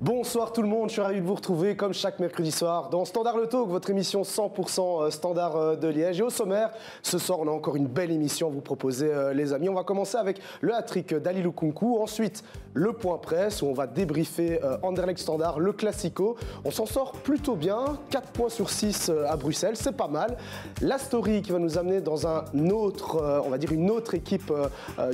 Bonsoir tout le monde, je suis ravi de vous retrouver comme chaque mercredi soir dans Standard Le Talk, votre émission 100% Standard de Liège. Et au sommaire, ce soir on a encore une belle émission à vous proposer les amis. On va commencer avec le hat-trick d'Ali Lukunku, ensuite le point presse où on va débriefer Anderlecht Standard, le Classico. On s'en sort plutôt bien, 4 points sur 6 à Bruxelles, c'est pas mal. La story qui va nous amener dans un autre, on va dire une autre équipe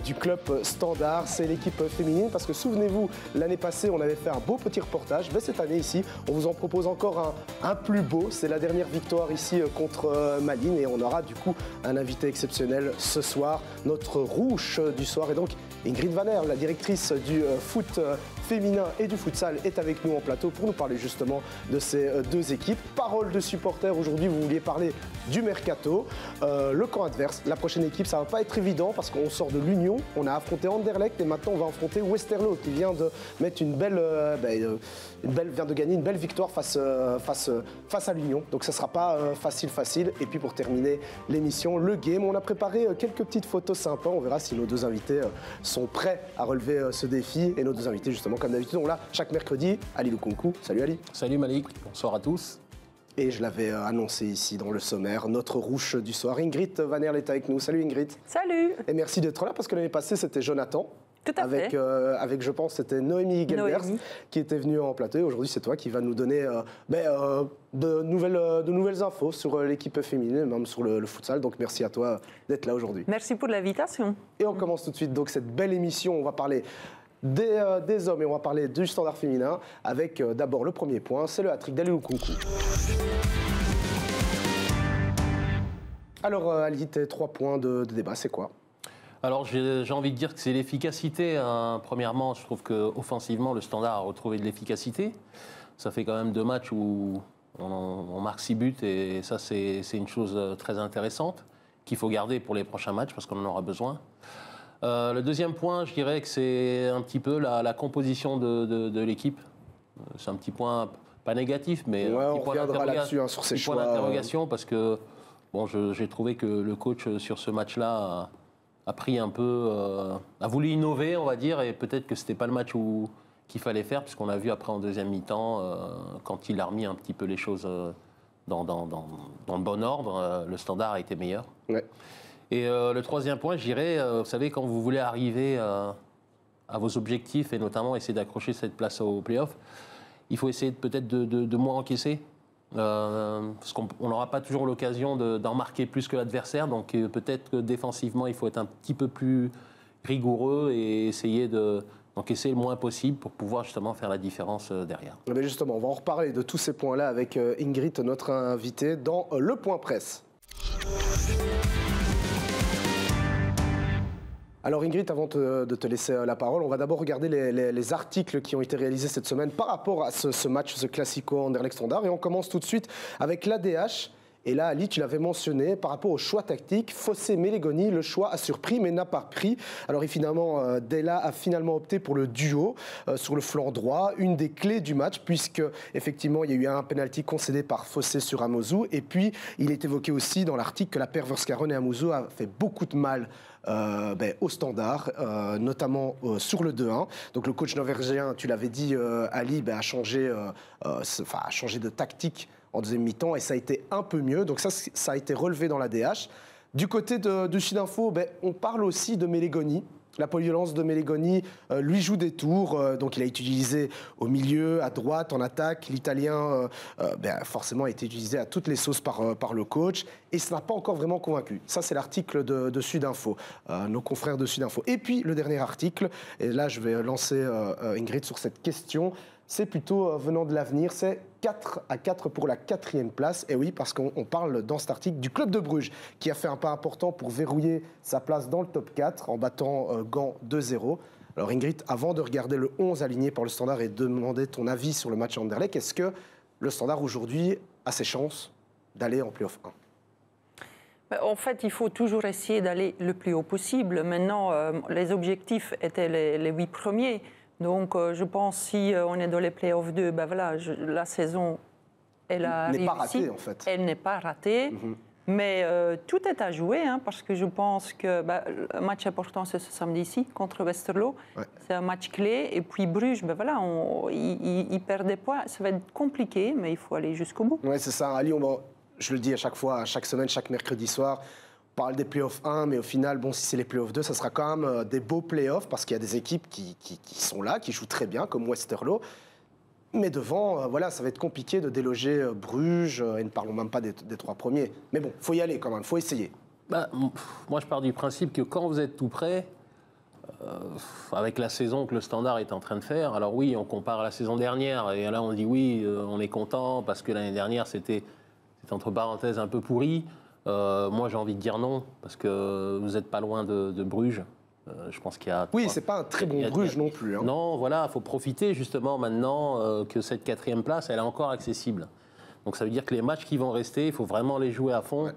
du club Standard, c'est l'équipe féminine parce que souvenez-vous, l'année passée on avait fait un beau petit reportage. Mais cette année ici, on vous en propose encore un plus beau. C'est la dernière victoire ici contre Malines et on aura du coup un invité exceptionnel ce soir. Notre rouge du soir est donc Ingrid Vanner, la directrice du foot féminin et du futsal, est avec nous en plateau pour nous parler justement de ces deux équipes. Parole de supporters, aujourd'hui vous vouliez parler du mercato. Le camp adverse, la prochaine équipe, ça va pas être évident parce qu'on sort de l'Union, on a affronté Anderlecht et maintenant on va affronter Westerlo qui vient de mettre vient de gagner une belle victoire face à l'Union. Donc ça sera pas facile. Et puis pour terminer l'émission, le game, on a préparé quelques petites photos sympas. On verra si nos deux invités sont prêts à relever ce défi. Et nos deux invités justement comme d'habitude, on l'a chaque mercredi, Ali Lukunku. Salut Ali. Salut Malik, bonsoir à tous. Et je l'avais annoncé ici dans le sommaire, notre rouge du soir, Ingrid Vanner est avec nous. Salut Ingrid. Salut. Et merci d'être là parce que l'année passée c'était Jonathan. Tout à fait. Avec, je pense, c'était Noémie Gelbers qui était venue en plateau. Aujourd'hui, c'est toi qui vas nous donner de nouvelles infos sur l'équipe féminine, même sur le futsal. Donc, merci à toi d'être là aujourd'hui. Merci pour l'invitation. Et on commence tout de suite donc cette belle émission. On va parler des hommes et on va parler du standard féminin avec d'abord le premier point, c'est le hat-trick d'Ali Lukunku. Alors, Ali, tes 3 points de débat, c'est quoi ? Alors j'ai envie de dire que c'est l'efficacité. Hein. Premièrement, je trouve qu'offensivement, le Standard a retrouvé de l'efficacité. Ça fait quand même 2 matchs où on marque 6 buts et ça c'est une chose très intéressante qu'il faut garder pour les prochains matchs parce qu'on en aura besoin. Le deuxième point, je dirais que c'est un petit peu la composition de l'équipe. C'est un petit point, pas négatif, mais un petit point sur ces choix. D'interrogation parce que bon, j'ai trouvé que le coach sur ce match-là a pris un peu, a voulu innover, on va dire, et peut-être que c'était pas le match qu'il fallait faire, puisqu'on a vu après en deuxième mi-temps, quand il a remis un petit peu les choses dans le bon ordre, le Standard a été meilleur. Ouais. Et le troisième point, je dirais, vous savez, quand vous voulez arriver à vos objectifs, et notamment essayer d'accrocher cette place au play-off, il faut essayer peut-être de moins encaisser. Parce qu'on n'aura pas toujours l'occasion d'en marquer plus que l'adversaire, donc peut-être que défensivement il faut être un petit peu plus rigoureux et essayer d'encaisser le moins possible pour pouvoir justement faire la différence derrière. Mais justement, on va en reparler de tous ces points-là avec Ingrid, notre invitée, dans le point presse. Alors Ingrid, avant de te laisser la parole, on va d'abord regarder les articles qui ont été réalisés cette semaine par rapport à ce match, ce Classico Anderlecht Standard. Et on commence tout de suite avec l'ADH. Et là, Ali, tu l'avais mentionné, par rapport au choix tactique, Fossé-Mélegoni, le choix a surpris mais n'a pas pris. Alors finalement, Della a finalement opté pour le duo sur le flanc droit, une des clés du match, puisque effectivement il y a eu un penalty concédé par Fossé sur Amouzou. Et puis, il est évoqué aussi dans l'article que la paire Verskaeren et Amouzou a fait beaucoup de mal au Standard, notamment sur le 2-1. Donc le coach norvégien, tu l'avais dit, Ali, a changé de tactique en deuxième mi-temps et ça a été un peu mieux. Donc ça a été relevé dans la DH. Du côté de Sudinfo, on parle aussi de Mélegoni. La polyvalence de Mélegoni lui joue des tours. Donc il a été utilisé au milieu, à droite, en attaque. L'Italien, forcément, a été utilisé à toutes les sauces par le coach. Et ça n'a pas encore vraiment convaincu. Ça, c'est l'article de Sudinfo, nos confrères de Sudinfo. Et puis, le dernier article, et là, je vais lancer Ingrid sur cette question. C'est plutôt venant de l'avenir, c'est 4-4 pour la 4e place. Et oui, parce qu'on parle dans cet article du club de Bruges, qui a fait un pas important pour verrouiller sa place dans le top 4 en battant Gand 2-0. Alors Ingrid, avant de regarder le 11 aligné par le Standard et de demander ton avis sur le match Anderlecht, est-ce que le Standard aujourd'hui a ses chances d'aller en play-off 1 ? En fait, il faut toujours essayer d'aller le plus haut possible. Maintenant, les objectifs étaient les 8 premiers. Donc, je pense si on est dans les play-offs 2, la saison, elle a réussi. N'est pas ratée, en fait. Elle n'est pas ratée. Mais tout est à jouer, hein, parce que je pense que le match important, c'est ce samedi-ci contre Westerlo. Ouais. C'est un match clé. Et puis Bruges, voilà, ils perdent des points. Ça va être compliqué, mais il faut aller jusqu'au bout. Oui, c'est ça. Ali, je le dis à chaque fois, chaque semaine, chaque mercredi soir, on parle des playoffs 1, mais au final, bon, si c'est les playoffs 2, ça sera quand même des beaux playoffs, parce qu'il y a des équipes qui sont là, qui jouent très bien, comme Westerlo. Mais devant, voilà, ça va être compliqué de déloger Bruges, et ne parlons même pas des 3 premiers. Mais bon, il faut y aller quand même, il faut essayer. Moi, je pars du principe que quand vous êtes tout prêt, avec la saison que le Standard est en train de faire, alors oui, on compare à la saison dernière, et là on dit oui, on est content, parce que l'année dernière, c'était entre parenthèses un peu pourri. Moi, j'ai envie de dire non, parce que vous n'êtes pas loin de Bruges. Je pense qu'il y a... Oui, c'est pas un très bon Bruges non plus. Hein. Non, voilà, il faut profiter justement maintenant que cette 4e place, elle est encore accessible. Donc ça veut dire que les matchs qui vont rester, il faut vraiment les jouer à fond. Ouais.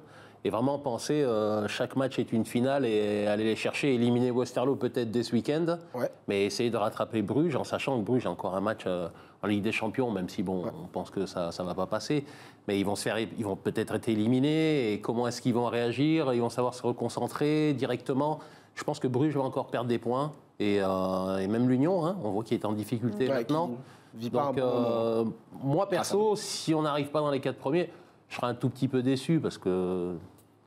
Et vraiment penser, chaque match est une finale et aller les chercher, éliminer Westerlo peut-être dès ce week-end, ouais. Mais essayer de rattraper Bruges en sachant que Bruges a encore un match en Ligue des Champions, même si bon, ouais. On pense que ça ne va pas passer. Mais ils vont peut-être être éliminés et comment est-ce qu'ils vont réagir, ils vont savoir se reconcentrer directement. Je pense que Bruges va encore perdre des points et même l'Union, hein, on voit qu'il est en difficulté ouais, maintenant. Donc moi perso, si on n'arrive pas dans les 4 premiers, je serai un tout petit peu déçu parce que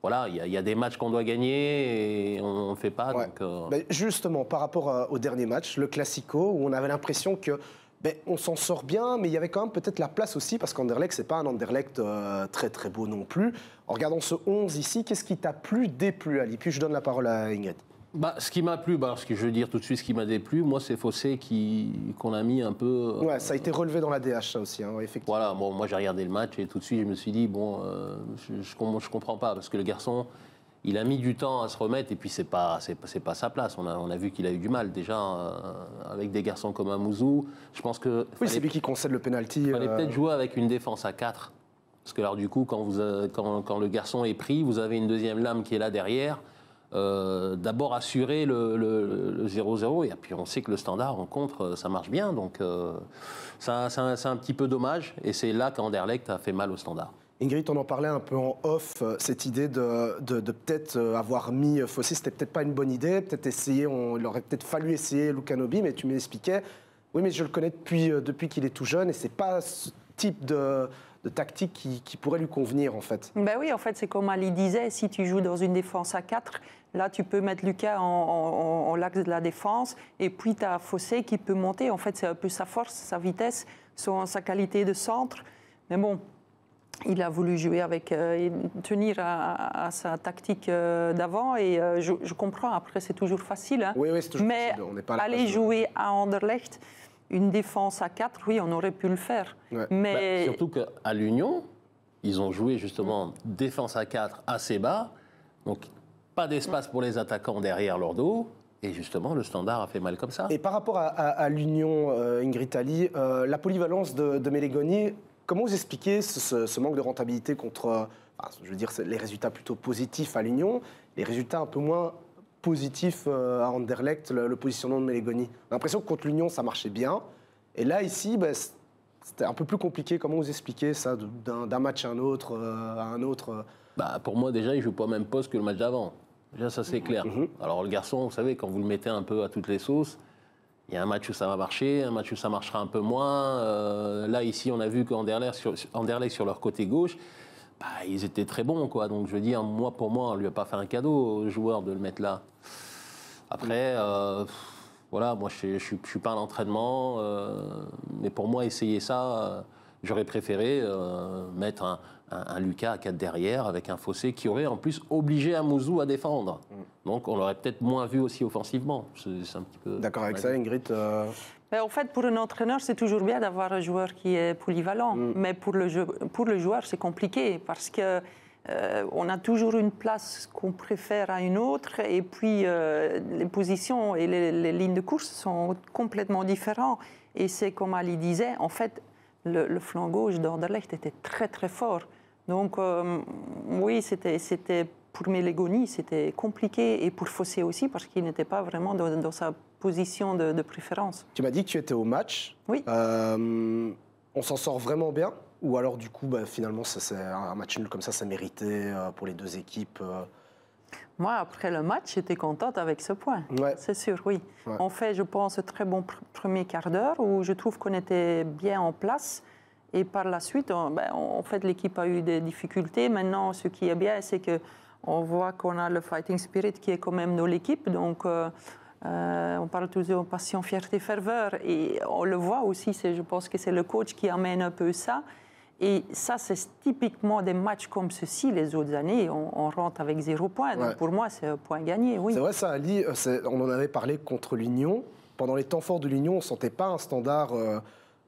voilà, il y a des matchs qu'on doit gagner et on ne le fait pas. Ouais. Donc, justement, par rapport au dernier match, le Classico, où on avait l'impression que on s'en sort bien, mais il y avait quand même peut-être la place aussi, parce qu'Anderlecht, ce n'est pas un Anderlecht très très beau non plus. En regardant ce 11 ici, qu'est-ce qui t'a déplu, Ali? Puis je donne la parole à Ingrid. Ce qui m'a plu, ce que je veux dire tout de suite, ce qui m'a déplu, moi, c'est Fossé qu'on a mis un peu... Ouais, ça a été relevé dans la DH, ça aussi, hein, effectivement. Voilà, bon, moi j'ai regardé le match et tout de suite, je me suis dit, bon, je comprends pas, parce que le garçon, il a mis du temps à se remettre et puis c'est pas sa place. On a vu qu'il a eu du mal déjà avec des garçons comme Amouzou. Je pense que... Oui, c'est lui qui concède le penalty. Il fallait peut-être jouer avec une défense à 4. Parce que alors du coup, quand le garçon est pris, vous avez une deuxième lame qui est là derrière. D'abord assurer le 0-0 et puis on sait que le Standard en contre ça marche bien, donc c'est un petit peu dommage et c'est là qu'Anderlecht a fait mal au Standard. Ingrid, on en parlait un peu en off, cette idée de peut-être avoir mis Fossé, c'était peut-être pas une bonne idée, peut-être essayer, il aurait peut-être fallu essayer Lukanobi, mais tu m'expliquais, oui mais je le connais depuis qu'il est tout jeune et c'est pas ce type de tactique qui pourrait lui convenir en fait. Ben oui, en fait c'est comme Ali disait, si tu joues dans une défense à 4, là tu peux mettre Lucas en l'axe de la défense et puis tu as Fossé qui peut monter, en fait c'est un peu sa force, sa vitesse, sa qualité de centre, mais bon, il a voulu jouer avec, tenir à sa tactique d'avant et je comprends, après c'est toujours facile, hein, oui, c'est toujours mais facile. On n'est pas aller jouer à Anderlecht, une défense à 4, oui, on aurait pu le faire. Ouais. Mais... surtout qu'à l'Union, ils ont joué justement défense à 4 assez bas, donc pas d'espace pour les attaquants derrière leur dos, et justement le Standard a fait mal comme ça. Et par rapport à l'Union, Ingrid Ali, la polyvalence de Melegoni, comment vous expliquez ce manque de rentabilité contre, je veux dire, les résultats plutôt positifs à l'Union, les résultats un peu moins positif à Anderlecht, le positionnement de Melegoni. On a l'impression que contre l'Union, ça marchait bien. Et là, ici, c'était un peu plus compliqué. Comment vous expliquez ça, d'un match à un autre, Pour moi, déjà, il ne joue pas au même poste que le match d'avant. Déjà, ça, c'est clair. Alors, le garçon, vous savez, quand vous le mettez un peu à toutes les sauces, il y a un match où ça va marcher, un match où ça marchera un peu moins. Là, ici, on a vu qu'Anderlecht, sur leur côté gauche, ils étaient très bons, quoi. Donc, je veux dire, pour moi, on ne lui a pas fait un cadeau aux joueurs de le mettre là. Après, voilà, moi, je ne suis pas à l'entraînement, mais pour moi, essayer ça, j'aurais préféré mettre un Lucas à 4 derrière, avec un Fossé qui aurait en plus obligé Amouzou à défendre. Donc, on l'aurait peut-être moins vu aussi offensivement. C'est un petit peu... D'accord avec ça, Ingrid En fait, pour un entraîneur, c'est toujours bien d'avoir un joueur qui est polyvalent. Mais pour le joueur, c'est compliqué parce que on a toujours une place qu'on préfère à une autre. Et puis, les positions et les lignes de course sont complètement différentes. Et c'est comme Ali disait, en fait, le flanc gauche d'Anderlecht était très, très fort. Donc, oui, c'était pour Melegoni, c'était compliqué. Et pour Fossé aussi, parce qu'il n'était pas vraiment dans sa position de préférence. Tu m'as dit que tu étais au match. Oui. On s'en sort vraiment bien. Ou alors, du coup, finalement, c'est un match nul comme ça méritait pour les deux équipes Moi, après le match, j'étais contente avec ce point. Ouais. C'est sûr, oui. Ouais. On fait, je pense, un très bon premier quart d'heure où je trouve qu'on était bien en place. Et par la suite, en fait, l'équipe a eu des difficultés. Maintenant, ce qui est bien, c'est qu'on voit qu'on a le fighting spirit qui est quand même dans l'équipe. Donc, on parle toujours de passion, fierté, ferveur. Et on le voit aussi, je pense que c'est le coach qui amène un peu ça. Et ça, c'est typiquement des matchs comme ceci. Les autres années, on rentre avec 0 point. Donc, pour moi, c'est un point gagné, oui. C'est vrai ça, Ali. On en avait parlé contre l'Union. Pendant les temps forts de l'Union, on ne sentait pas un Standard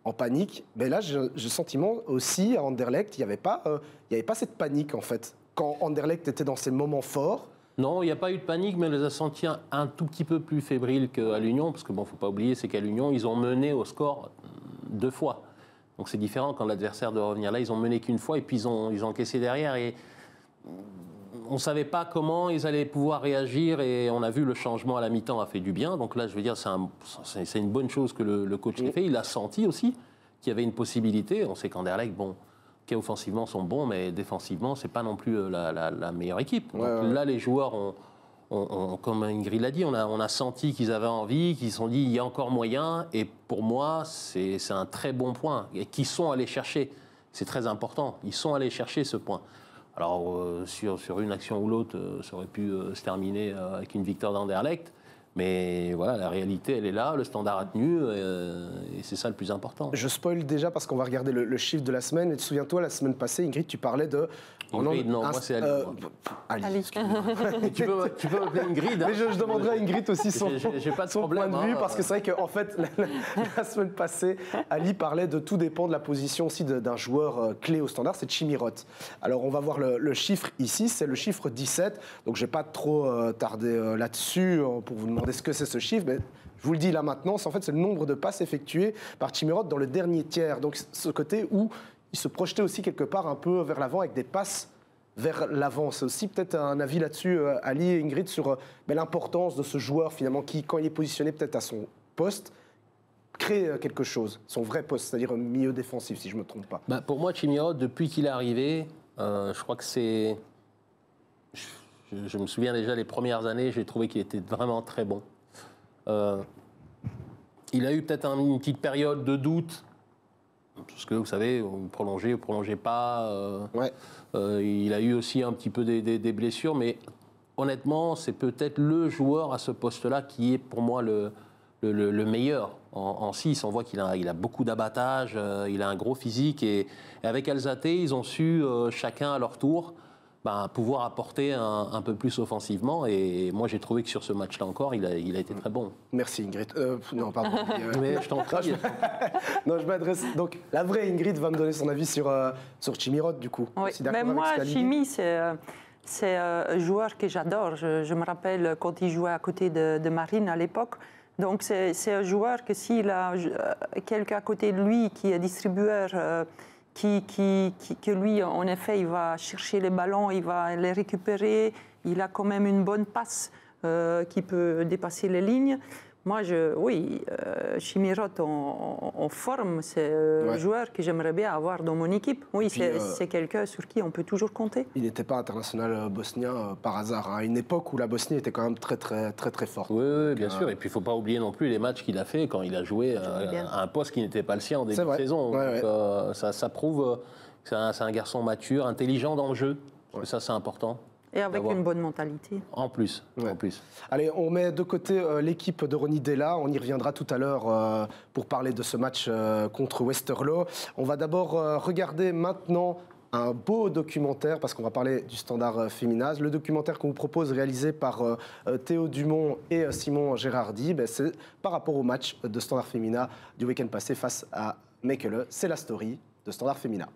en panique. Mais là, j'ai le sentiment aussi, à Anderlecht, il n'y avait pas cette panique, en fait. Quand Anderlecht était dans ses moments forts. Non, il n'y a pas eu de panique, mais on les a sentis un tout petit peu plus fébriles qu'à l'Union. Parce que, bon, il ne faut pas oublier, c'est qu'à l'Union, ils ont mené au score 2 fois. Donc c'est différent quand l'adversaire doit revenir. Là, ils ont mené qu'une fois et puis ils ont encaissé derrière. Et on ne savait pas comment ils allaient pouvoir réagir. Et on a vu le changement à la mi-temps a fait du bien. Donc là, je veux dire, c'est une bonne chose que le coach ait fait. Il a senti aussi qu'il y avait une possibilité. On sait qu'Anderlecht, bon, offensivement sont bons, mais défensivement, ce n'est pas non plus la meilleure équipe. Donc là, les joueurs comme Ingrid l'a dit, on a senti qu'ils avaient envie, qu'ils se sont dit il y a encore moyen. Et pour moi, c'est un très bon point. Et qu'ils sont allés chercher. C'est très important. Ils sont allés chercher ce point. Alors, sur une action ou l'autre, ça aurait pu se terminer avec une victoire d'Anderlecht. Mais voilà, la réalité, elle est là, le Standard a tenu, et c'est ça le plus important. Je spoil déjà parce qu'on va regarder le chiffre de la semaine. Et souviens-toi, la semaine passée, Ingrid, tu parlais de... Ingrid, non, moi c'est Ali. Ali. Tu peux m'appeler Ingrid. Mais je demanderai à Ingrid aussi son problème, point de vue, parce que c'est vrai qu'en fait, la semaine passée, Ali parlait de tout dépend de la position aussi d'un joueur clé au Standard, c'est Chimirot. Alors on va voir le chiffre ici, c'est le chiffre 17. Donc je ne vais pas trop tarder là-dessus pour vous demander ce que c'est ce chiffre, mais je vous le dis là maintenant, en fait, c'est le nombre de passes effectuées par Chimirot dans le dernier tiers. Donc ce côté où il se projetait aussi quelque part un peu vers l'avant avec des passes vers l'avant. C'est aussi peut-être un avis là-dessus, Ali et Ingrid, sur l'importance de ce joueur finalement qui, quand il est positionné peut-être à son poste, crée quelque chose, son vrai poste, c'est-à-dire un milieu défensif, si je ne me trompe pas. Pour moi, Chimirot, depuis qu'il est arrivé, je crois que c'est... Je me souviens déjà les premières années, j'ai trouvé qu'il était vraiment très bon. Il a eu peut-être une petite période de doute, parce que vous savez, vous prolongez pas. Il a eu aussi un petit peu des blessures, mais honnêtement, c'est peut-être le joueur à ce poste-là qui est pour moi le meilleur. En 6, on voit qu'il a beaucoup d'abattage, il a un gros physique, et avec Alzate, ils ont su chacun à leur tour pouvoir apporter un peu plus offensivement. Et moi, j'ai trouvé que sur ce match-là encore, il a été très bon. Merci Ingrid. Non, pardon. Mais je t'en prie. Non, je m'adresse... Donc, la vraie Ingrid va me donner son avis sur Chimirot, du coup. Oui, mais moi, Chimi, c'est un joueur que j'adore. Je me rappelle quand il jouait à côté de Marine à l'époque. Donc, c'est un joueur que s'il a quelqu'un à côté de lui qui est distribueur... que lui, en effet, il va chercher les ballons, il va les récupérer, il a quand même une bonne passe qui peut dépasser les lignes. Moi, Chimirot en forme, c'est un joueur que j'aimerais bien avoir dans mon équipe. Oui, c'est quelqu'un sur qui on peut toujours compter. Il n'était pas international bosnien par hasard, à une époque où la Bosnie était quand même très forte. Oui, bien sûr. Et puis, il ne faut pas oublier non plus les matchs qu'il a fait quand il a joué à un poste qui n'était pas le sien en début de saison. Donc, ça prouve que c'est un garçon mature, intelligent dans le jeu. Ouais. Ça, c'est important. Et avec une bonne mentalité. En plus. Allez, on met de côté l'équipe de Ronny Della. On y reviendra tout à l'heure pour parler de ce match contre Westerlo. On va d'abord regarder maintenant un beau documentaire, parce qu'on va parler du Standard féminin. Le documentaire qu'on vous propose, réalisé par Théo Dumont et Simon Gérardi, c'est par rapport au match de Standard féminin du week-end passé face à Mechelen. C'est la story de Standard féminin.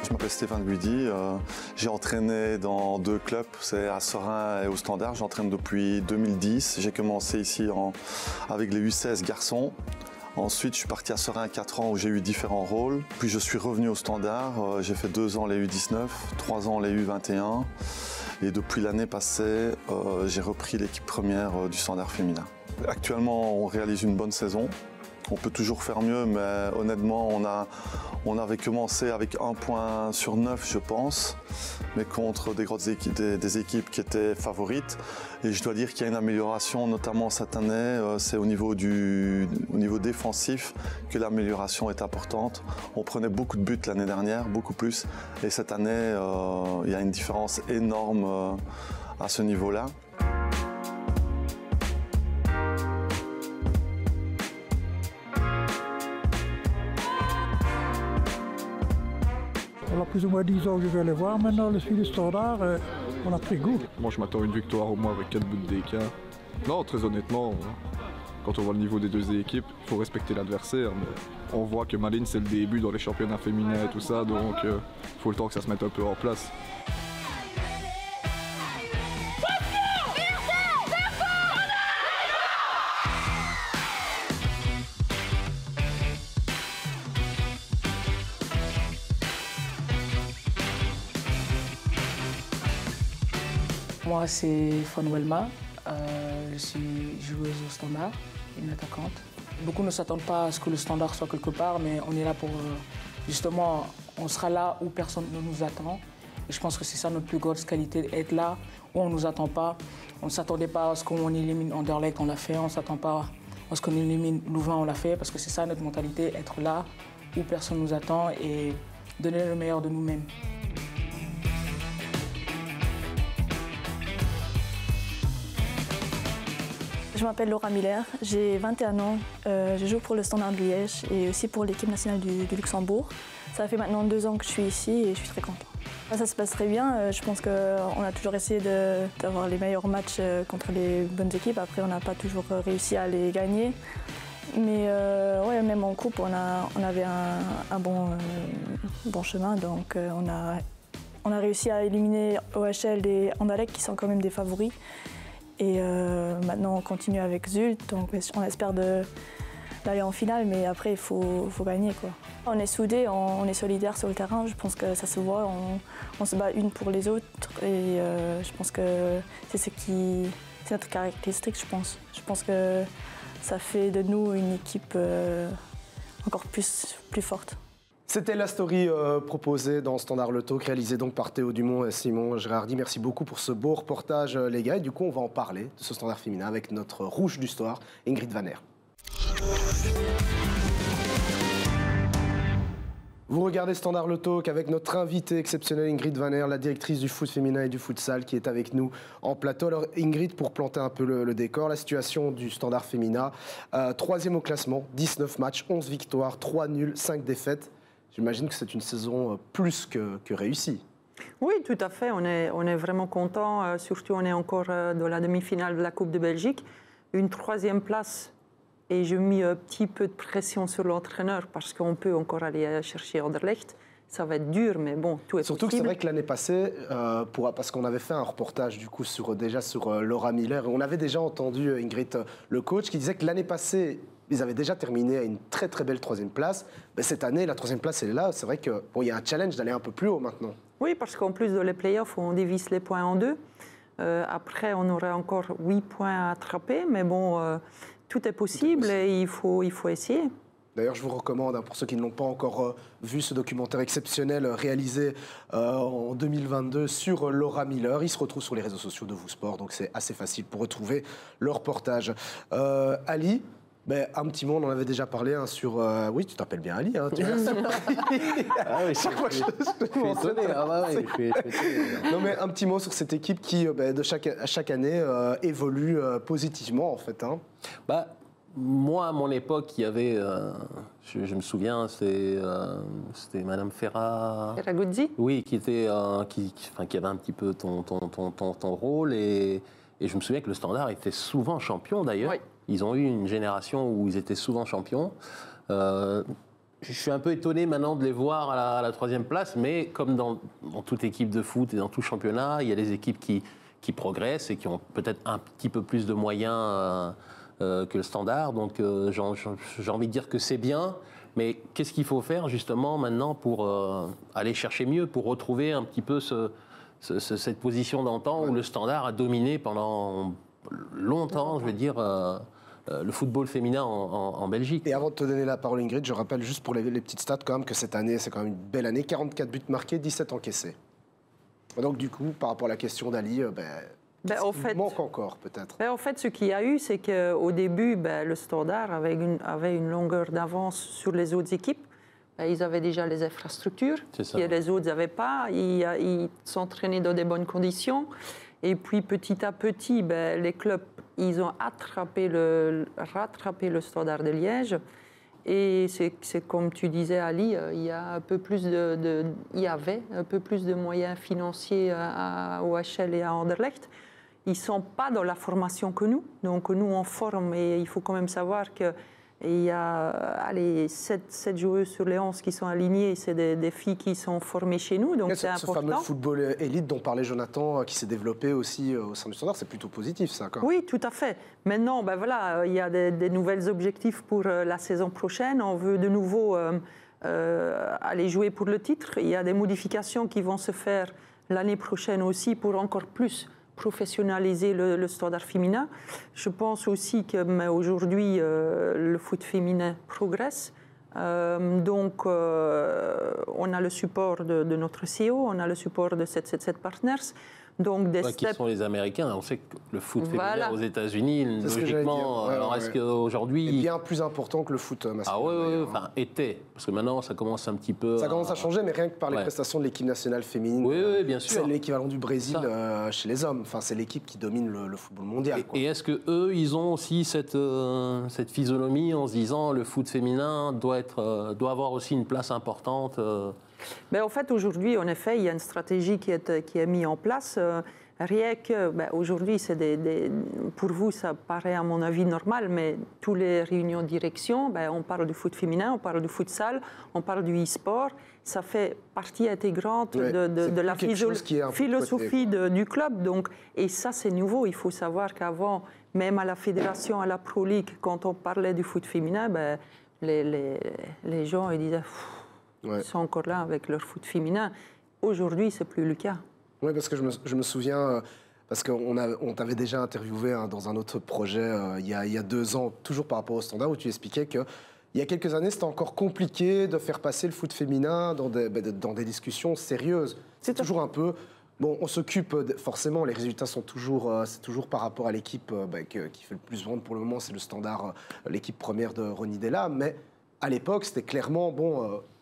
Je m'appelle Stéphane Budy, j'ai entraîné dans 2 clubs, c'est à Serein et au Standard. J'entraîne depuis 2010. J'ai commencé ici avec les U16 garçons. Ensuite, je suis parti à Serein 4 ans où j'ai eu différents rôles. Puis je suis revenu au Standard, j'ai fait 2 ans les U19, 3 ans les U21. Et depuis l'année passée, j'ai repris l'équipe première du Standard féminin. Actuellement, on réalise une bonne saison. On peut toujours faire mieux, mais honnêtement, on avait commencé avec 1 point sur 9, je pense, mais contre des équipes qui étaient favorites. Et je dois dire qu'il y a une amélioration, notamment cette année. C'est au niveau défensif que l'amélioration est importante. On prenait beaucoup de buts l'année dernière, beaucoup plus. Et cette année, il y a une différence énorme à ce niveau-là. Ça va plus ou moins 10 ans que je vais aller voir maintenant le suivi du Standard. On a pris goût. Moi, je m'attends à une victoire au moins avec 4 buts d'écart. Non, très honnêtement, quand on voit le niveau des deux équipes, il faut respecter l'adversaire. Mais on voit que Malines, c'est le début dans les championnats féminins et tout ça, donc il faut le temps que ça se mette un peu en place. Moi, c'est Fawn Welma. Je suis joueuse au Standard, une attaquante. Beaucoup ne s'attendent pas à ce que le Standard soit quelque part, mais on est là pour, justement, on sera là où personne ne nous attend. Et je pense que c'est ça notre plus grosse qualité, être là où on ne nous attend pas. On ne s'attendait pas à ce qu'on élimine Anderlecht, on l'a fait. On ne s'attend pas à ce qu'on élimine Louvain, on l'a fait. Parce que c'est ça notre mentalité, être là où personne ne nous attend et donner le meilleur de nous-mêmes. Je m'appelle Laura Miller, j'ai 21 ans, je joue pour le Standard de Liège et aussi pour l'équipe nationale du Luxembourg. Ça fait maintenant 2 ans que je suis ici et je suis très contente. Ça se passe très bien, je pense qu'on a toujours essayé d'avoir les meilleurs matchs contre les bonnes équipes. Après, on n'a pas toujours réussi à les gagner. Mais ouais, même en coupe, on avait un bon chemin, donc on a réussi à éliminer OHL et Anderlecht qui sont quand même des favoris. Et maintenant, on continue avec Zult, donc on espère d'aller en finale, mais après, il faut gagner, quoi. On est soudés, on est solidaires sur le terrain, je pense que ça se voit, on se bat une pour les autres, et je pense que c'est notre caractéristique, je pense. Je pense que ça fait de nous une équipe encore plus forte. C'était la story proposée dans Standard Le Talk, réalisée donc par Théo Dumont et Simon Gérardi. Merci beaucoup pour ce beau reportage, les gars. Et du coup, on va en parler de ce Standard féminin avec notre rouge du soir, Ingrid Van Aert. Vous regardez Standard Le Talk avec notre invitée exceptionnelle Ingrid Van Aert, la directrice du foot féminin et du futsal qui est avec nous en plateau. Alors Ingrid, pour planter un peu le décor, la situation du Standard féminin, 3e au classement, 19 matchs, 11 victoires, 3 nuls, 5 défaites. J'imagine que c'est une saison plus que réussie. Oui, tout à fait. On est vraiment content. Surtout, on est encore dans la demi-finale de la Coupe de Belgique. Une 3e place. Et je mets un petit peu de pression sur l'entraîneur parce qu'on peut encore aller chercher Anderlecht. Ça va être dur, mais bon, tout est Surtout possible. que c'est vrai que l'année passée, parce qu'on avait fait un reportage du coup sur Laura Miller, et on avait déjà entendu Ingrid, le coach, qui disait que l'année passée, ils avaient déjà terminé à une très très belle 3e place. Mais cette année, la 3e place, elle est là. C'est vrai qu'il y a un challenge d'aller un peu plus haut maintenant. Oui, parce qu'en plus de les playoffs, on divise les points en 2. Après, on aurait encore 8 points à attraper. Mais bon, tout est possible et il faut essayer. D'ailleurs, je vous recommande, pour ceux qui ne l'ont pas encore vu, ce documentaire exceptionnel réalisé en 2022 sur Laura Miller. Il se retrouve sur les réseaux sociaux de Vous Sport, donc c'est assez facile pour retrouver le reportage. Ali, un petit mot, on en avait déjà parlé sur... oui, tu t'appelles bien Ali. Hein, Ah oui, chaque fois que je suis étonné. Non, mais un petit mot sur cette équipe qui, de chaque année, évolue positivement, en fait. Hein. Moi, à mon époque, il y avait, je me souviens, c'était Madame Ferraguzzi. Oui, qui avait un petit peu ton rôle. Et je me souviens que le Standard était souvent champion, d'ailleurs. Oui. Ils ont eu une génération où ils étaient souvent champions. Je suis un peu étonné maintenant de les voir à la 3e place, mais comme dans toute équipe de foot et dans tout championnat, il y a des équipes qui progressent et qui ont peut-être un petit peu plus de moyens que le Standard. Donc j'ai envie de dire que c'est bien, mais qu'est-ce qu'il faut faire justement maintenant pour aller chercher mieux, pour retrouver un petit peu cette position d'antan où le Standard a dominé pendant longtemps, je veux dire, le football féminin en Belgique. Et avant de te donner la parole, Ingrid, je rappelle juste pour les petites stats quand même que cette année, c'est quand même une belle année. 44 buts marqués, 17 encaissés. Donc du coup, par rapport à la question d'Ali, il manque encore peut-être. En fait, ce qu'il y a eu, c'est qu'au début, le Standard avait une longueur d'avance sur les autres équipes. Ils avaient déjà les infrastructures que les autres n'avaient pas. Ils s'entraînaient dans des bonnes conditions. Et puis petit à petit, les clubs, ils ont rattrapé le Standard de Liège. Et c'est comme tu disais, Ali, il y avait un peu plus de moyens financiers à OHL et à Anderlecht. Ils ne sont pas dans la formation que nous. Donc nous, on forme et il faut quand même savoir qu'il y a 7 joueuses sur les 11 qui sont alignées. C'est des filles qui sont formées chez nous, donc c'est important. Ce fameux football élite dont parlait Jonathan, qui s'est développé aussi au sein du Standard, c'est plutôt positif, ça. Oui, tout à fait. Maintenant, il y a des nouvelles objectifs pour la saison prochaine. On veut de nouveau aller jouer pour le titre. Il y a des modifications qui vont se faire l'année prochaine aussi pour encore plus professionnaliser le Standard féminin. Je pense aussi qu'aujourd'hui, le foot féminin progresse. Donc, on a le support de notre CEO, on a le support de 777 Partners. Donc qui sont les Américains. On sait que le foot féminin aux États-Unis, logiquement, est-ce qu'aujourd'hui... est bien plus important que le foot masculin. Ah oui, enfin, était. Parce que maintenant, ça commence un petit peu... Ça commence à changer, mais rien que par les prestations de l'équipe nationale féminine. Oui, bien sûr. C'est l'équivalent du Brésil chez les hommes. Enfin, c'est l'équipe qui domine le football mondial. Et est-ce qu'eux, ils ont aussi cette physionomie en se disant le foot féminin doit avoir aussi une place importante En fait, aujourd'hui, en effet, il y a une stratégie qui est mise en place. Rien que, aujourd'hui, pour vous, ça paraît à mon avis normal, mais toutes les réunions de direction, on parle du foot féminin, on parle du futsal, on parle du e-sport. Ça fait partie intégrante de la philosophie du club. Donc, et ça, c'est nouveau. Il faut savoir qu'avant, même à la fédération, à la Pro League, quand on parlait du foot féminin, les gens ils disaient... Ils sont encore là avec leur foot féminin. Aujourd'hui, ce n'est plus le cas. Oui, parce que je me souviens, parce qu'on t'avait déjà interviewé dans un autre projet il y a 2 ans, toujours par rapport au Standard, où tu expliquais qu'il y a quelques années, c'était encore compliqué de faire passer le foot féminin dans des discussions sérieuses. C'est toujours un peu... Bon, on s'occupe, forcément, les résultats sont c'est toujours par rapport à l'équipe qui fait le plus vendre pour le moment, c'est le Standard, l'équipe première de Ronny Della, mais à l'époque, c'était clairement,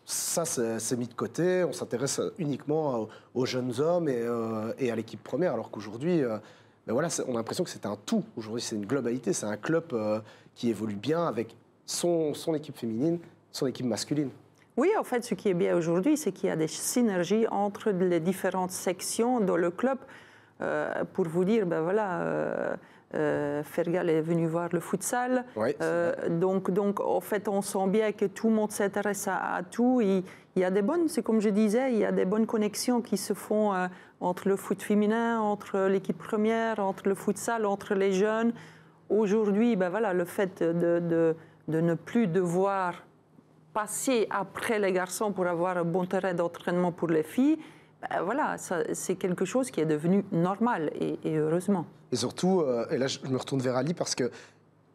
ça, c'est mis de côté. On s'intéresse uniquement aux jeunes hommes et à l'équipe première, alors qu'aujourd'hui, on a l'impression que c'est un tout. Aujourd'hui, c'est une globalité. C'est un club qui évolue bien avec son équipe féminine, son équipe masculine. Oui, en fait, ce qui est bien aujourd'hui, c'est qu'il y a des synergies entre les différentes sections dans le club. Pour vous dire, Fergal est venu voir le futsal. Donc, en fait, on sent bien que tout le monde s'intéresse à tout. Il y a des bonnes, c'est comme je disais, il y a des bonnes connexions qui se font entre le foot féminin, entre l'équipe première, entre le futsal, entre les jeunes. Aujourd'hui, le fait de ne plus devoir passer après les garçons pour avoir un bon terrain d'entraînement pour les filles, c'est quelque chose qui est devenu normal, et heureusement. Et surtout, et là je me retourne vers Ali, parce que